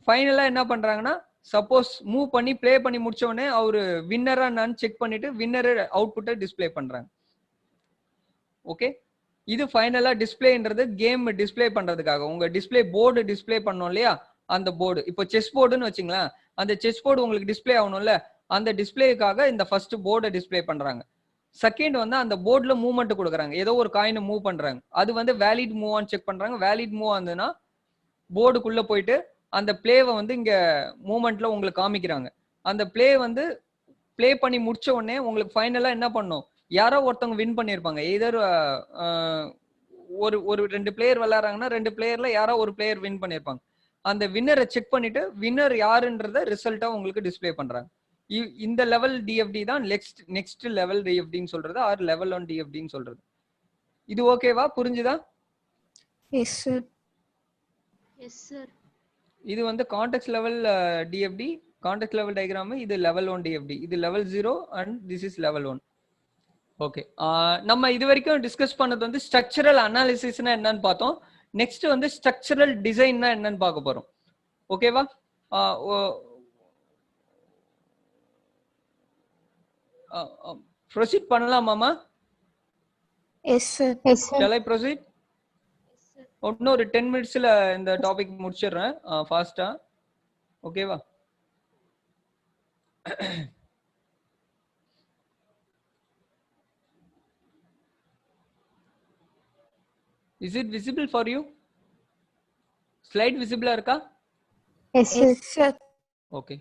Speaker 1: ஃபைனலா என்ன பண்றாங்கன்னா, சப்போஸ் மூவ் பண்ணி பிளே பண்ணி முடிச்ச உடனே அவரு வின்னரா நான் செக் பண்ணிட்டு வின்னர் அவுட்புட்டை டிஸ்ப்ளே பண்றாங்க. ஓகே, இது ஃபைனலா டிஸ்ப்ளேன்றது கேம் டிஸ்ப்ளே பண்றதுக்காக. உங்க டிஸ்ப்ளே போர்டு டிஸ்ப்ளே பண்ணோம் இல்லையா? அந்த போர்டு, இப்போ செஸ் போர்டுன்னு வச்சுங்களேன். அந்த செஸ் போர்டு உங்களுக்கு டிஸ்ப்ளே ஆகணும்ல, அந்த டிஸ்ப்ளேக்காக இந்த ஃபர்ஸ்ட் போர்டை டிஸ்ப்ளே பண்றாங்க. செகண்ட் வந்து அந்த போர்டுல மூவ்மெண்ட் கொடுக்குறாங்க. ஏதோ ஒரு காயினை மூவ் பண்றாங்க. அது வந்து வேலிட் மூவான்னு செக் பண்றாங்க. வேலிட் மூவ் ஆகுதுன்னா போர்டுக்குள்ள போயிட்டு அந்த பிளேவை வந்து இங்க மூவ்மெண்ட்ல உங்களுக்கு காமிக்கிறாங்க. அந்த பிளே வந்து பிளே பண்ணி முடிச்ச உடனே உங்களுக்கு ஃபைனலா என்ன பண்ணும்? யாரோ ஒருத்தவங்க வின் பண்ணிருப்பாங்க. எதர் ஒரு 2 பிளேயர் விளையாடுறாங்கன்னா 2 பிளேயர்ல யாரோ ஒரு பிளேயர் வின் பண்ணிருப்பாங்க. அந்த வின்னரை செக் பண்ணிட்டு வின்னர் யாருன்றத ரிசல்ட்டா உங்களுக்கு டிஸ்ப்ளே பண்றாங்க. இந்த லெவல் டிஎஃப்டி தான் நெக்ஸ்ட் லெவல் டிஎஃப்டின்னு சொல்றது, ஆர் லெவல் 1 டிஎஃப்டின்னு சொல்றது. இது ஓகேவா? புரிஞ்சுதா?
Speaker 2: Yes sir.
Speaker 3: Yes sir.
Speaker 1: இது வந்து context level DFD, context level diagram இது லெவல் 1 டிஎஃப்டி, இது level 0 and this is level 1. ஓகே, நம்ம இது வரைக்கும் டிஸ்கஸ் பண்ணது வந்து ஸ்ட்ரக்சரல் அனாலிசிஸ்னா என்னன்னு பார்த்தோம். நெக்ஸ்ட் வந்து ஸ்ட்ரக்சரல் டிசைன்னா என்னன்னு பார்க்க போறோம். ஓகேவா? Proceed பண்ணலாமாமா?
Speaker 2: Yes, sir.
Speaker 1: Shall I proceed? இன்னொரு 10 மினிட்ஸ்ல இந்த டாபிக் முடிச்சிடுறேன் ஃபாஸ்டா. ஓகேவா? Is it visible for you? Slide visible இருக்கா?
Speaker 2: Yes, sir.
Speaker 1: ஓகே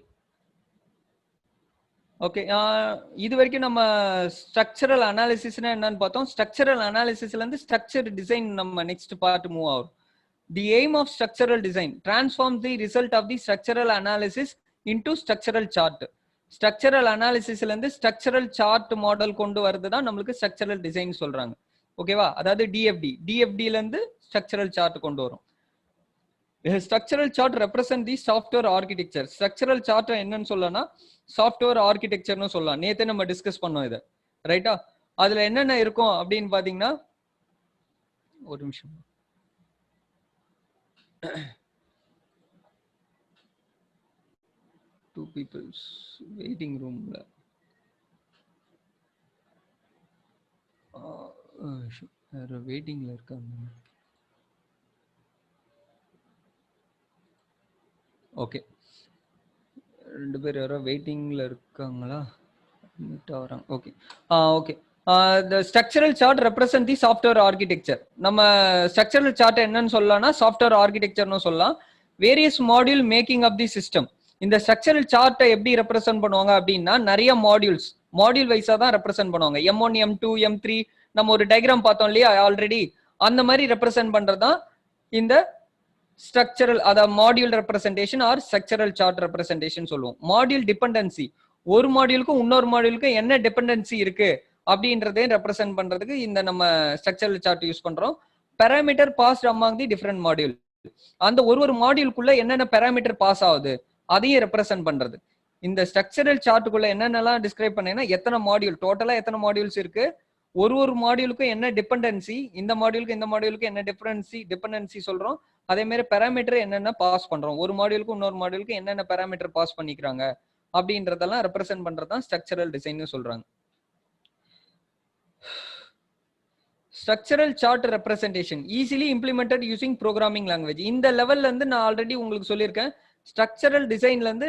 Speaker 1: ஓகே, இது வரைக்கும் நம்ம ஸ்ட்ரக்சரல் அனாலிசிஸ்னா என்னன்னு பார்த்தோம். ஸ்ட்ரக்சரல் அனாலிசிஸ்ல இருந்து ஸ்ட்ரக்சர் டிசைன் நம்ம நெக்ஸ்ட் பார்ட் மூவ் ஆகும். The aim of structural design transform the result of the structural analysis into structural chart. Structural அனாலிசிஸ்ல இருந்து ஸ்ட்ரக்சரல் சார்ட் மாடல் கொண்டு வரது தான் நம்மளுக்கு ஸ்ட்ரக்சரல் டிசைன் சொல்றாங்க. ஓகேவா? அதாவது டிஎஃப்டில இருந்து ஸ்ட்ரக்சரல் சார்ட் கொண்டு வரும். Structural chart represent the software architecture. Structural chart என்னன்னு சொல்லலாம், சாஃப்ட்வேர் ஆர்கிடெக்சர்னு சொல்லலாம். நேத்தே நம்ம டிஸ்கஸ் பண்ணோம் இதை, ரைட்டா? அதுல என்னென்ன இருக்கும் அப்படின்னு பாத்தீங்கன்னா, ஒரு நிமிஷம், டூ பீப்புள்ஸ் வெயிட்டிங் ரூம்ல வெயிட்டிங்ல இருக்காங்க. ஓகே, 2 பேர் யாரோ வெயிட்டிங்ல இருக்காங்களா? வராங்க. Okay okay, the structural chart represent the software architecture. நம்ம structural chart என்னன்னு சொல்லலாம்னா சாஃப்ட்வேர் ஆர்கிடெக்சர்னு சொல்லலாம். Various module making of the system. இந்த ஸ்ட்ரக்சரல் சார்ட்டை எப்படி ரெப்ரசென்ட் பண்ணுவாங்க அப்படின்னா, நிறைய மாடியூல் வைஸா தான் ரெப்ரசென்ட் பண்ணுவாங்க. M1 M2 M3 நம்ம ஒரு டயக்ராம் பார்த்தோம் இல்லையா ஆல்ரெடி, அந்த மாதிரி ரெப்ரசென்ட் பண்றதுதான் இந்த ஸ்ட்ரக்சரல், அதாவது module representation or structural chart representation சொல்லுவோம். மாடியூல் டிபெண்டன்சி, ஒரு மாடியூலுக்கும் இன்னொரு மாடியூலுக்கும் என்ன டிபெண்டன்சி இருக்கு அப்படின்றதையும் ரெப்ரசென்ட் பண்றதுக்கு இந்த நம்ம ஸ்ட்ரக்சரல் சார்ட் யூஸ் பண்றோம். Parameter passed among the different module, அந்த ஒரு மாடியூலுக்குள்ள என்னென்ன பாராமீட்டர் பாஸ் ஆகுது அதையும் ரெப்ரசென்ட் பண்றது. இந்த ஸ்ட்ரக்சரல் சார்ட்டுக்குள்ள என்னென்னலாம் டிஸ்கிரைப் பண்ணேன்னா, எத்தனை மாடியூல், டோட்டலா எத்தனை மாடியூல்ஸ் இருக்கு, ஒரு மாடியூலுக்கும் என்ன டிபெண்டன்சி, இந்த மாடியூலுக்கு என்ன டிபெண்டன்சி சொல்றோம். அதே மாதிரி பாராமீட்டர் என்னென்ன பாஸ் பண்றோம், ஒரு மாடியூலுக்கு இன்னொரு மாடியூலுக்கு என்னென்ன பாராமீட்டர் பாஸ் பண்ணிக்கிறாங்க அப்படின்றதெல்லாம் ரெப்ரசென்ட் பண்றதுதான் ஸ்ட்ரக்சரல் டிசைன் சொல்றாங்க. Structural chart representation easily implemented using programming language. இந்த லெவல்ல இருந்து நான் ஆல்ரெடி உங்களுக்கு சொல்லியிருக்கேன், ஸ்ட்ரக்சரல் டிசைன்ல இருந்து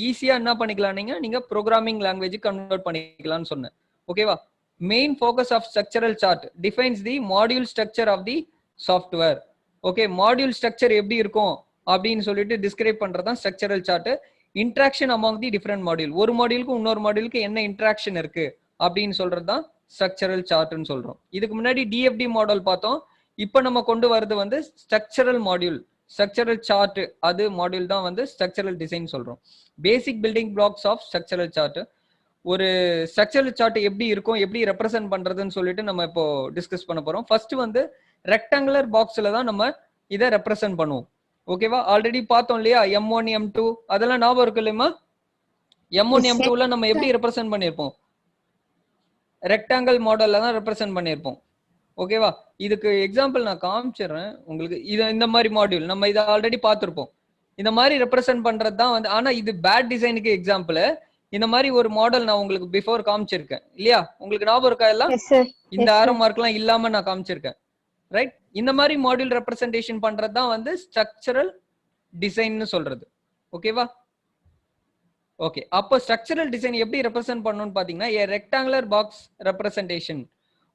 Speaker 1: ஈஸியா என்ன பண்ணிக்கலாம், நீங்க ப்ரோக்ராமிங் லாங்குவேஜ் கன்வெர்ட் பண்ணிக்கலாம்னு சொன்னேன். ஓகேவா? Main focus of structural chart defines the module structure of the software. Okay, module structure எப்படி இருக்கும் அப்படின்னு சொல்லிட்டு டிஸ்கிரைப் பண்றதுதான் structural chart. Interaction among the different module, ஒரு மாடியூலுக்கு இன்னொரு மாடியூலுக்கு என்ன இன்ட்ராக்ஷன் இருக்கு அப்படின்னு சொல்றதுதான் ஸ்ட்ரக்சரல் சார்ட்னு சொல்றோம். இதுக்கு முன்னாடி டிஎஃப்டி மாடல் பார்த்தோம். இப்போ நம்ம கொண்டு வரது வந்து ஸ்ட்ரக்சரல் மாடியூல், ஸ்ட்ரக்சரல் சார்ட், அது மாடியூல் தான் வந்து ஸ்ட்ரக்சரல் டிசைன் சொல்றோம். Basic building blocks of structural chart. ஒரு ஸ்ட்ரக்சரல் சார்ட் எப்படி இருக்கும், எப்படி ரெப்ரசென்ட் பண்றதுன்னு சொல்லிட்டு நம்ம இப்போ டிஸ்கஸ் பண்ண போறோம். ஃபர்ஸ்ட் வந்து ரெக்டாங்குலர் பாக்ஸ்ல தான் நம்ம இதை ரெப்ரசென்ட் பண்ணுவோம். ஓகேவா? ஆல்ரெடி பார்த்தோம் இல்லையா, M1 M2 அதெல்லாம் ஞாபகம் இருக்கு இல்லையா? M1 M2ல நம்ம எப்படி ரெப்ரசென்ட் பண்ணிருப்போம், ரெக்டாங்கிள் மாடல்ல தான் ரெப்ரசென்ட் பண்ணிருப்போம். ஓகேவா? இதுக்கு எக்ஸாம்பிள் நான் காமிச்சிடுறேன் உங்களுக்கு. இது இந்த மாதிரி மாடியூல் நம்ம இதை ஆல்ரெடி பார்த்திருப்போம். இந்த மாதிரி ரெப்ரசென்ட் பண்றது தான் வந்து, ஆனா இது பேட் டிசைனுக்கு எக்ஸாம்பிள். இந்த மாதிரி ஒரு மாடல் நான் உங்களுக்கு பிஃபோர் காமிச்சிருக்கேன் இல்லையா? உங்களுக்கு ஞாபகம் இருக்கா எல்லாம்? இந்த ஆரோ மார்க் எல்லாம் இல்லாம நான் காமிச்சிருக்கேன், ரைட்? இந்த மாதிரி மாடியூல் ரெப்ரசன்டேஷன் பண்றது தான் வந்து ஸ்ட்ரக்சரல் டிசைன்னு சொல்றது. ஓகேவா? ஓகே, அப்போ ஸ்ட்ரக்சரல் டிசைன் எப்படி ரெப்ரசென்ட் பண்ணணும்னு பாத்தீங்கன்னா, ரெக்டாங்குலர் பாக்ஸ் ரெப்ரசன்டேஷன்,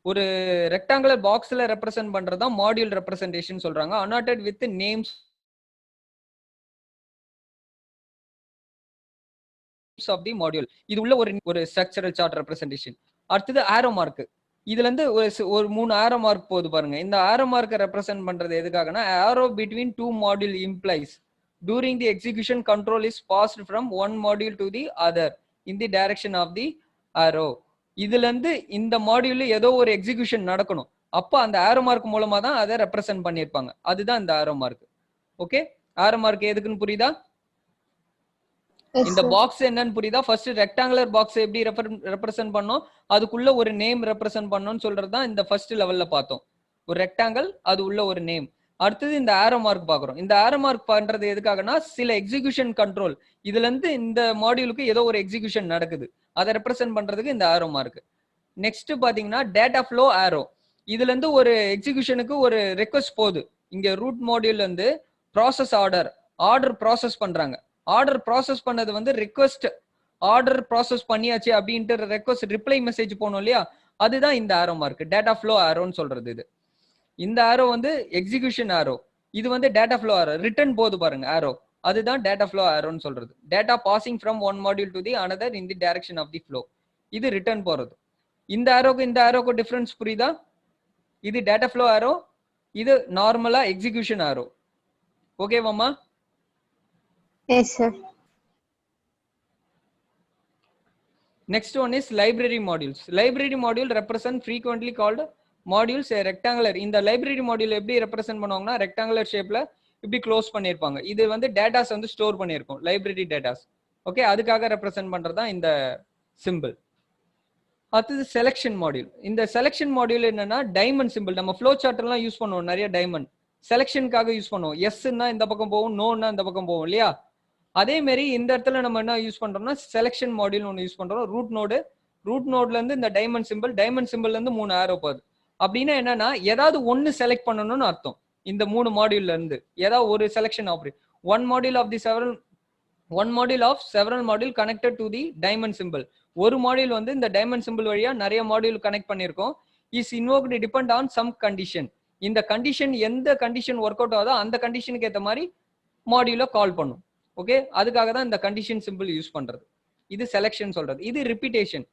Speaker 1: ஒரு ரெக்டாங்குலர் பாக்ஸ்ல ரெப்ரசென்ட் பண்றது தான் மாடியூல் ரெப்ரசன்டேஷன் சொல்றாங்க. Annotated with names of the module. இது உள்ள ஒரு ஸ்ட்ரக்சரல் சார்ட் ரெப்ரசன்டேஷன். அடுத்தது ஆரோ மார்க். இதுல இருந்து ஒரு 3 ஆரோ மார்க் போகுது பாருங்க. இந்த ஆரோ மார்க்கை ரெப்ரசென்ட் பண்றது எதுக்காகனா, arrow between 2 module implies during the execution control is passed from one module to the other in the direction of the arrow. இதுல இருந்து இந்த மாடியூல்ல ஏதோ ஒரு எக்ஸிகியூஷன் நடக்கணும், அப்ப அந்த ஆரோ மார்க் மூலமா தான் அதை ரெப்ரசென்ட் பண்ணிருப்பாங்க. அதுதான் இந்த arrow mark. Okay, arrow mark எதுக்குன்னு புரியுதா?
Speaker 2: Yes,
Speaker 1: இந்த
Speaker 2: sir.
Speaker 1: பாக்ஸ் என்னன்னு புரியுதா? ஃபர்ஸ்ட் ரெக்டாங்குலர் பாக்ஸ் எப்படி ரெப்ரசென்ட் பண்ணோம், அதுக்குள்ள ஒரு நேம் ரெப்ரசென்ட் பண்ணணும்னு சொல்றது தான் இந்த ஃபர்ஸ்ட் லெவல்ல பார்த்தோம். ஒரு ரெக்டாங்கிள், அது உள்ள ஒரு நேம். அடுத்தது இந்த ஆரோ மார்க் பாக்குறோம். இந்த ஆரோ மார்க் பண்றது எதுக்காகனா சில எக்ஸிகியூஷன் கண்ட்ரோல், இதுல இருந்து இந்த மாடியூலுக்கு ஏதோ ஒரு எக்ஸிகியூஷன் நடக்குது, அதை ரெப்ரசென்ட் பண்றதுக்கு இந்த ஆரோ மார்க். நெக்ஸ்ட் பாத்தீங்கன்னா டேட்டா ஃப்ளோ ஆரோ, இதுல இருந்து ஒரு எக்ஸிகியூஷனுக்கு ஒரு ரெக்வஸ்ட் போகுது. இங்க ரூட் மாடியூல்ல இருந்து ப்ராசஸ் ஆர்டர் ப்ராசஸ் பண்றாங்க. ஆர்டர் ப்ராசஸ் பண்ணது வந்து ரிக்வெஸ்ட் ஆர்டர் ப்ராசஸ் பண்ணியாச்சு அப்படின்ட்டு ரெக்வஸ்ட் ரிப்ளை மெசேஜ் போனோம் இல்லையா, அதுதான் இந்த ஆரோ மார்க், டேட்டா ஃப்ளோ ஆரோன்னு சொல்றது. இது இந்த ஆரோ வந்து எக்ஸிகியூஷன் ஆரோ, இது வந்து டேட்டா ஃப்ளோ ஆரோ, ரிட்டர்ன் போது பாருங்க ஆரோ, அதுதான் டேட்டா ஃப்ளோ ஆரோன்னு சொல்றது. Data passing from one module to the another in the direction of the flow, இது ரிட்டர்ன் போறது. இந்த ஆரோக்கு டிஃபரன்ஸ் புரியுதா? இது டேட்டா ஃப்ளோ ஆரோ, இது நார்மலா execution arrow. ஓகேவாமா?
Speaker 2: Yes, sir.
Speaker 1: Next one is library modules. Library module represent frequently called modules a rectangular. இந்த library module எப்படி represent பண்ணுவாங்கன்னா rectangular shapeல இப்படி க்ளோஸ் பண்ணிருப்பாங்க. இது வந்து டேட்டாஸ் வந்து ஸ்டோர் பண்ணிருக்கும், லைப்ரரி டேட்டாஸ். ஓகே, அதுக்காக ரெப்ரசென்ட் பண்றதா இந்த சிம்பிள். அடுத்தது செலெக்ஷன் மாடியூல். இந்த செலெக்ஷன் மாடியூல் என்னன்னா டைமண்ட் சிம்பிள். நம்ம ஃப்ளோ சார்ட் எல்லாம் யூஸ் பண்ணுவோம், நிறைய டைமண்ட் செலெக்ஷனுக்காக யூஸ் பண்ணுவோம். எஸ்ன்னா இந்த பக்கம் போகும், நோன்னா இந்த பக்கம் போகும் இல்லையா? அதே மாதிரி இந்த இடத்துல நம்ம என்ன யூஸ் பண்றோம்னா செலெக்ஷன் மாடியூல் ஒன்று யூஸ் பண்றோம். ரூட் நோட்ல இருந்து இந்த டைமண்ட் சிம்பிள்ல இருந்து 3 ஆரோ போகுது. அப்படின்னா என்னன்னா ஏதாவது ஒன்னு செலக்ட் பண்ணணும்னு அர்த்தம். இந்த 3 மாடியூல்ல இருந்து ஏதாவது ஒரு selection operate, one module of several module connected to the diamond symbol. ஒரு மாடியூல் வந்து இந்த டைமண்ட் சிம்பிள் வழியா நிறைய மாடியூல் கனெக்ட் பண்ணிருக்கோம். Is invoked depend on some condition. இந்த கண்டிஷன் எந்த கண்டிஷன் ஒர்க் அவுட் ஆகுதோ அந்த கண்டிஷனுக்கு ஏற்ற மாதிரி மாடியூல கால் பண்ணும். ஓகே, அதுக்காக தான் இந்த கண்டிஷன் சிம்பிள் யூஸ் பண்றது. இது செலெக்ஷன் சொல்றது. இது ரிப்பீட்டேஷன்.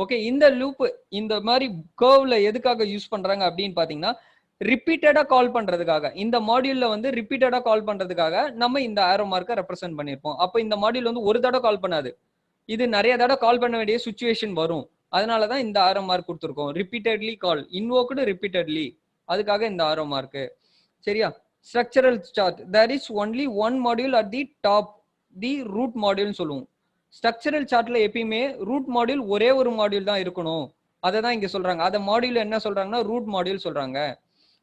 Speaker 1: ஓகே, இந்த லூப் இந்த மாதிரி கர்வ்ல எதுக்காக யூஸ் பண்றாங்க அப்படின்னு பாத்தீங்கன்னா ரிப்பீட்டடா கால் பண்றதுக்காக. இந்த மாடியூல்ல வந்து ரிப்பீட்டடா கால் பண்றதுக்காக நம்ம இந்த ஆரோ மார்க்கை ரெப்ரசென்ட் பண்ணிருப்போம். அப்ப இந்த மாடியூல் வந்து ஒரு தடவை கால் பண்ணாது, இது நிறைய தடவை கால் பண்ண வேண்டிய சுச்சுவேஷன் வரும். அதனாலதான் இந்த ஆரோ மார்க் கொடுத்துருக்கோம். ரிப்பீட்டட்லி கால், இன்வோக்டு ரிப்பீட்டட்லி, அதுக்காக இந்த ஆரோ மார்க். சரியா? Structural chart, there is only one module at the top, the root module சொல்லுவோம். ஸ்ட்ரக்சரல் சார்ட்ல எப்பயுமே ரூட் மாடியூல் ஒரே ஒரு மாடியூல் தான் இருக்கணும், அதை தான் இங்க சொல்றாங்க. அத மாடியூல் என்ன சொல்றாங்கன்னா ரூட் மாடியூல் சொல்றாங்க.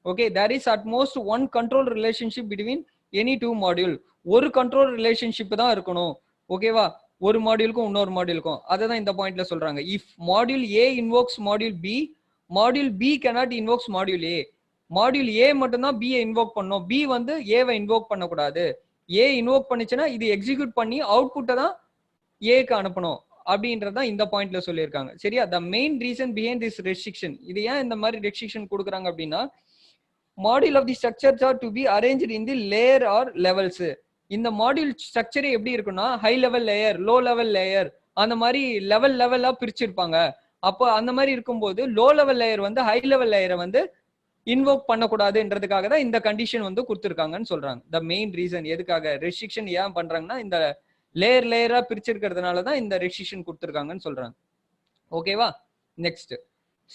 Speaker 1: Okay, there is at most one control relationship between any two module. ஒரு கண்ட்ரோல் ரிலேஷன்ஷிப் தான் இருக்கணும். ஓகேவா? ஒரு மாடியூலுக்கும் இன்னொரு மாடியூலுக்கும், அதை தான் இந்த பாயிண்ட்ல சொல்றாங்க. If module A invokes module B, module B cannot invokes module A. Module A மட்டும்தான் பி இன்வோக் பண்ணும், பி வந்து ஏவை இன்வோக் பண்ணக்கூடாது. ஏ இன்வோக் பண்ணிச்சுன்னா இது எக்ஸிக்யூட் பண்ணி அவுட்புட்டை தான் ஏக்கு அனுப்பணும் அப்படின்றதான் இந்த பாயிண்ட்ல சொல்லியிருக்காங்க. சரியா? The main reason behind this restriction, இது ஏன் இந்த மாதிரி ரெஸ்ட்ரிக்ஷன் கொடுக்குறாங்க அப்படின்னா module of the structure are to be arranged in the layer or levels. இந்த மாடியூல் ஸ்ட்ரக்சரே எப்படி இருக்குன்னா high level layer, low level layer, அந்த மாதிரி லெவலா பிரிச்சிருப்பாங்க. அப்போ அந்த மாதிரி இருக்கும்போது லோ லெவல் லேயர் வந்து ஹை லெவல் லேயரை வந்து இன்வோக் பண்ணக்கூடாதுன்றதுக்காக தான் இந்த கண்டிஷன் வந்து கொடுத்துருக்காங்கன்னு சொல்றாங்க. த மெயின் ரீசன் எதுக்காக ரெஸ்ட்ரிக்ஷன் ஏன் பண்றாங்கன்னா இந்த லேயரா பிரிச்சிருக்கிறதுனால தான் இந்த ரெஸ்ட்ரிக்ஷன் கொடுத்துருக்காங்கன்னு சொல்றாங்க. ஓகேவா? Next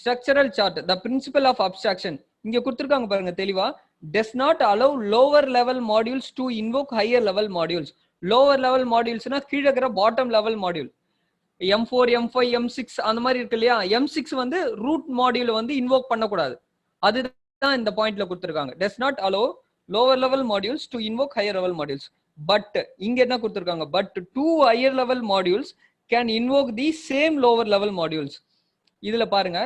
Speaker 1: structural chart, the principle of abstraction. இங்க கொடுத்துருக்காங்க பாருங்க தெளிவா. does not allow lower level modules to invoke higher level modules. lower level modulesனா கீழ இருக்கிற bottom level module M4 M5 M6 அந்த மாதிரி இருக்கு இல்லையா, M6 வந்து ரூட் மாடியூல் வந்து இன்வோக் பண்ணக்கூடாது. அதுதான் இந்த பாயிண்ட்ல கொடுத்துருக்காங்க. does not allow lower level modules to invoke higher level modules. But இங்க என்ன கொடுத்துருக்காங்க, but 2 higher level modules can invoke the same lower level modules. இதுல பாருங்க,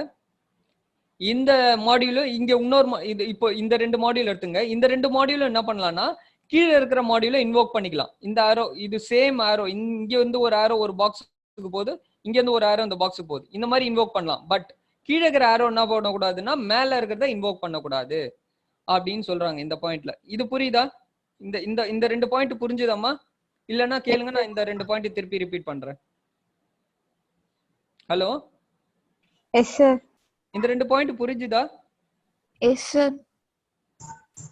Speaker 1: இந்த மாடியூல் இங்க இன்னொரு இப்போ இந்த 2 மாடியூல் எடுத்துங்க. இந்த 2 மாடியூல் என்ன பண்ணலாம்னா கீழே இருக்கிற மாடியூல இன்வோக் பண்ணிக்கலாம். இந்த ஆரோ இது சேம் ஆரோ, இங்க வந்து ஒரு ஆரோ ஒரு பாக்ஸுக்கு போகுது, இங்க இருந்து ஒரு ஆரோ இந்த பாக்ஸுக்கு போகுது, இந்த மாதிரி இன்வோக் பண்ணலாம். பட் கீழே இருக்கிற ஆரோ என்ன பண்ணக்கூடாதுன்னா மேல இருக்கிறத இன்வோக் பண்ணக்கூடாது அப்படின்னு சொல்றாங்க இந்த பாயிண்ட்ல. இது புரியுதா? இந்த இந்த இந்த 2 பாயிண்ட் புரிஞ்சுதாமா? இல்லைன்னா கேளுங்க, நான் இந்த 2 பாயிண்ட் திருப்பி ரிப்பீட் பண்றேன். Hello,
Speaker 2: yes sir.
Speaker 1: இந்த 2 பாயிண்ட் புரிஞ்சுதா?
Speaker 2: Yes sir.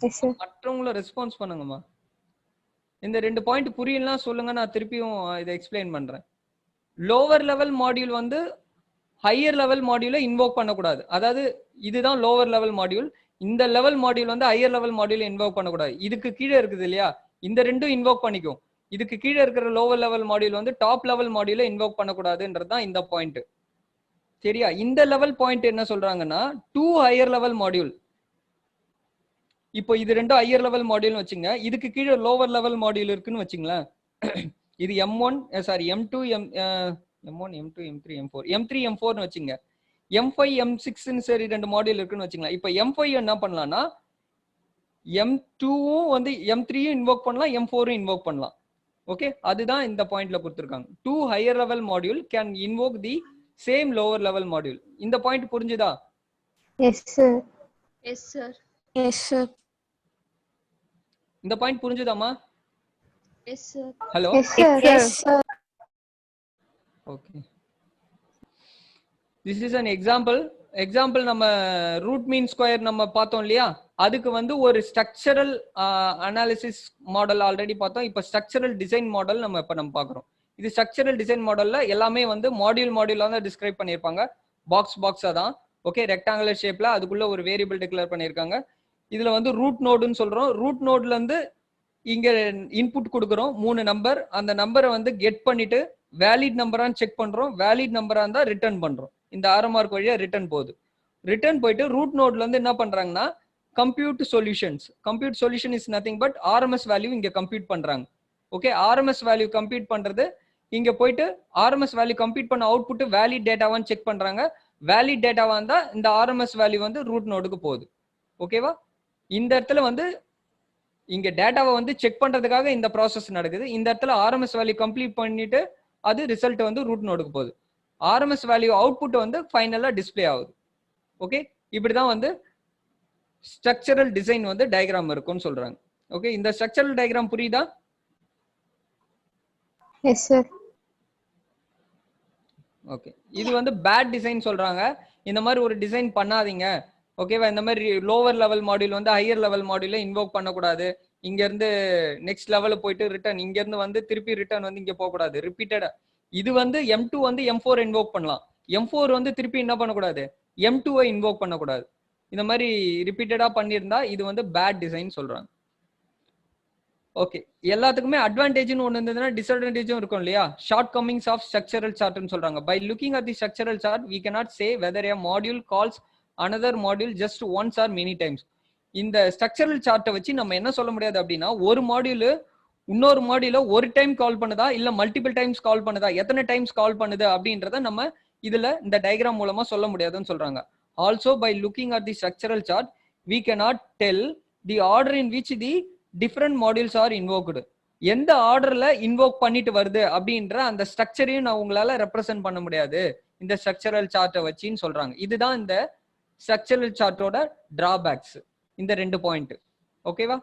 Speaker 2: Yes sir.
Speaker 1: மற்றவங்கள ரெஸ்பான்ஸ் பண்ணுங்கம்மா. இந்த 2 பாயிண்ட் புரியலனா சொல்லுங்க, நான் திருப்பியும் இதை எக்ஸ்பிளைன் பண்றேன். லோவர் லெவல் மாடியூல் வந்து ஹையர் லெவல் மாடியூல இன்வோக் பண்ணக்கூடாது. அதாவது இதுதான் லோவர் லெவல் மாடியூல், இந்த லெவல் மாடியூல் வந்து ஹையர் லெவல் மாடியூல இன்வோக் பண்ணக்கூடாது. இதுக்கு கீழே இருக்குது இல்லையா, இந்த ரெண்டும் இன்வோக் பண்ணிக்கும். இதுக்கு கீழே இருக்கிற லோவர் லெவல் மாடியூல் வந்து டாப் லெவல் மாடியூல இன்வோக் பண்ணக்கூடாதுன்றது தான் இந்த பாயிண்ட். சரியா? இந்த லெவல் பாயிண்ட் என்ன சொல்றாங்கன்னா 2 ஹையர் லெவல் மாடியூல். இப்போ இது ரெண்டும் ஹையர் லெவல் மாடியூல்னு வச்சுங்க. இதுக்கு கீழே லோவர் லெவல் மாடியூல் இருக்குன்னு வச்சுங்களேன். இது M1 sorry M2 M1 M2 M3 M4 M3 M4னு வச்சுங்க. M5 M6ன்னு சரி ரெண்டு மாடியூல் இருக்குன்னு வச்சுங்களேன். இப்போ M5 என்ன பண்ணலாம்னா M2வும் வந்து M3யும் இன்வோக் பண்ணலாம், M4ம் இன்வோக் பண்ணலாம். ஓகே, அதுதான் இந்த பாயிண்ட்ல கொடுத்துருக்காங்க. 2 higher level module can invoke the same lower level module. இந்த பாயிண்ட் புரிஞ்சுதா?
Speaker 2: Yes, sir.
Speaker 3: Yes sir.
Speaker 2: Yes, sir.
Speaker 1: இந்த பாயிண்ட் புரிஞ்சுதாமா?
Speaker 3: Yes sir.
Speaker 1: Hello.
Speaker 2: Yes, sir. Yes, sir.
Speaker 1: Okay, this is an example நம்ம root mean square நம்ம பார்த்தோம் இல்லையா? அதுக்கு வந்து ஒரு ஸ்ட்ரக்சரல் அனாலிசிஸ் மாடல் ஆல்ரெடி பார்த்தோம். இப்போ ஸ்ட்ரக்சரல் டிசைன் மாடல் நம்ம பார்க்குறோம். இது ஸ்ட்ரக்சரல் டிசைன் மாடல்ல எல்லாமே வந்து மாடியூலா தான் டிஸ்கிரைப் பண்ணியிருப்பாங்க. பாக்ஸா தான். ஓகே, ரெக்டாங்குலர் ஷேப்ல அதுக்குள்ள ஒரு வேரியபிள் டிக்ளேர் பண்ணியிருக்காங்க. இதுல வந்து ரூட் நோடுன்னு சொல்றோம். ரூட் நோட்ல இருந்து இங்க இன்புட் கொடுக்குறோம் 3 நம்பர். அந்த நம்பரை வந்து கெட் பண்ணிட்டு வேலிட் நம்பரான்னு செக் பண்றோம். வேலிட் நம்பரா இருந்தா ரிட்டர்ன் பண்றோம். இந்த ஆர்எம்ஆர் வழியா ரிட்டர்ன் போகுது. ரிட்டர்ன் போயிட்டு ரூட் நோட்ல இருந்து என்ன பண்றாங்கன்னா compute solution is nothing but RMS value இங்க கம்ப்யூட் பண்றாங்க. ஓகே, ஆர்எம்எஸ் வேல்யூ கம்ப்யூட் பண்றது இங்க போயிட்டு ஆர்எம்எஸ் வேல்யூ கம்ப்யூட் பண்ண அவுட்புட் வேலிட் டேட்டாவான்னு செக் பண்றாங்க. வேலிட் டேட்டாவா இருந்தா இந்த ஆர்எம்எஸ் வேல்யூ வந்து ரூட் நோடுக்கு போகுது. ஓகேவா? இந்த இடத்துல வந்து இங்க டேட்டாவை வந்து செக் பண்றதுக்காக இந்த ப்ராசஸ் நடக்குது. இந்த இடத்துல ஆர்எம்எஸ் வேல்யூ கம்ப்ளீட் பண்ணிட்டு அது ரிசல்ட் வந்து ரூட் நோடுக்கு போகுது. ஆர்எம்எஸ் வேல்யூ அவுட்புட் வந்து ஃபைனலா டிஸ்பிளே ஆகுது. ஓகே, இப்படிதான் வந்து ஸ்ட்ரக்சரல் டிசைன் வந்து டயக்ராம் இருக்கும்னு சொல்றாங்க. ஓகே, இந்த ஸ்ட்ரக்சரல் டயக்ராம் புரியுதா?
Speaker 2: Yes, sir.
Speaker 1: ஓகே, இது வந்து பேட் டிசைன் சொல்றாங்க. இந்த மாதிரி ஒரு டிசைன் பண்ணாதீங்க. ஓகேவா? இந்த மாதிரி லோவர் லெவல் மாடியூல் வந்து ஹையர் லெவல் மாடியூல இன்வோக் பண்ணக்கூடாது. இங்க இருந்து நெக்ஸ்ட் லெவல் போயிட்டு ரிட்டர்ன் இங்க இருந்து வந்து திருப்பி ரிட்டர்ன் வந்து இங்க போக கூடாது ரிப்பீட்டடா. இது வந்து M2 வந்து M4 இன்வோக் பண்ணலாம். M4 வந்து திருப்பி என்ன பண்ணக்கூடாது, M2 இன்வோக் பண்ணக்கூடாது. இந்த மாதிரி ரிப்பீட்டடா பண்ணியிருந்தா இது வந்து பேட் டிசைன் சொல்றாங்க. ஓகே, எல்லாத்துக்குமே அட்வான்டேஜ்னு ஒன்று இருந்ததுன்னா டிஸ்அட்வான்டேஜும் இருக்கும் இல்லையா? ஷார்ட் கமிங்ஸ் ஆஃப் ஸ்ட்ரக்சரல் சார்ட்னு சொல்றாங்க. By looking at the structural chart we cannot say whether a module calls another module just once or many times. இந்த ஸ்ட்ரக்சரல் சார்ட்டை வச்சு நம்ம என்ன சொல்ல முடியாது அப்படின்னா ஒரு மாடியூல் இன்னொரு மாடியூல ஒரு டைம் கால் பண்ணுதா இல்ல மல்டிபிள் டைம்ஸ் கால் பண்ணுதா, எத்தனை டைம்ஸ் கால் பண்ணுது அப்படின்றத நம்ம இதுல இந்த டயக்ராம் மூலமா சொல்ல முடியாதுன்னு சொல்றாங்க. Also by looking at the structural chart we cannot tell the order in which the different modules are invoked. எந்த ஆர்டர்ல இன்வோக் பண்ணிட்டு வருது அப்படின்ற அந்த ஸ்ட்ரக்சரையும் நான் உங்களால ரெப்ரசென்ட் பண்ண முடியாது இந்த ஸ்ட்ரக்சரல் சார்ட்டை வச்சின்னு சொல்றாங்க. இதுதான் இந்த ஸ்ட்ரக்சரல் சார்ட்டோட டிராபேக்ஸ், இந்த 2 பாயிண்ட். ஓகேவா?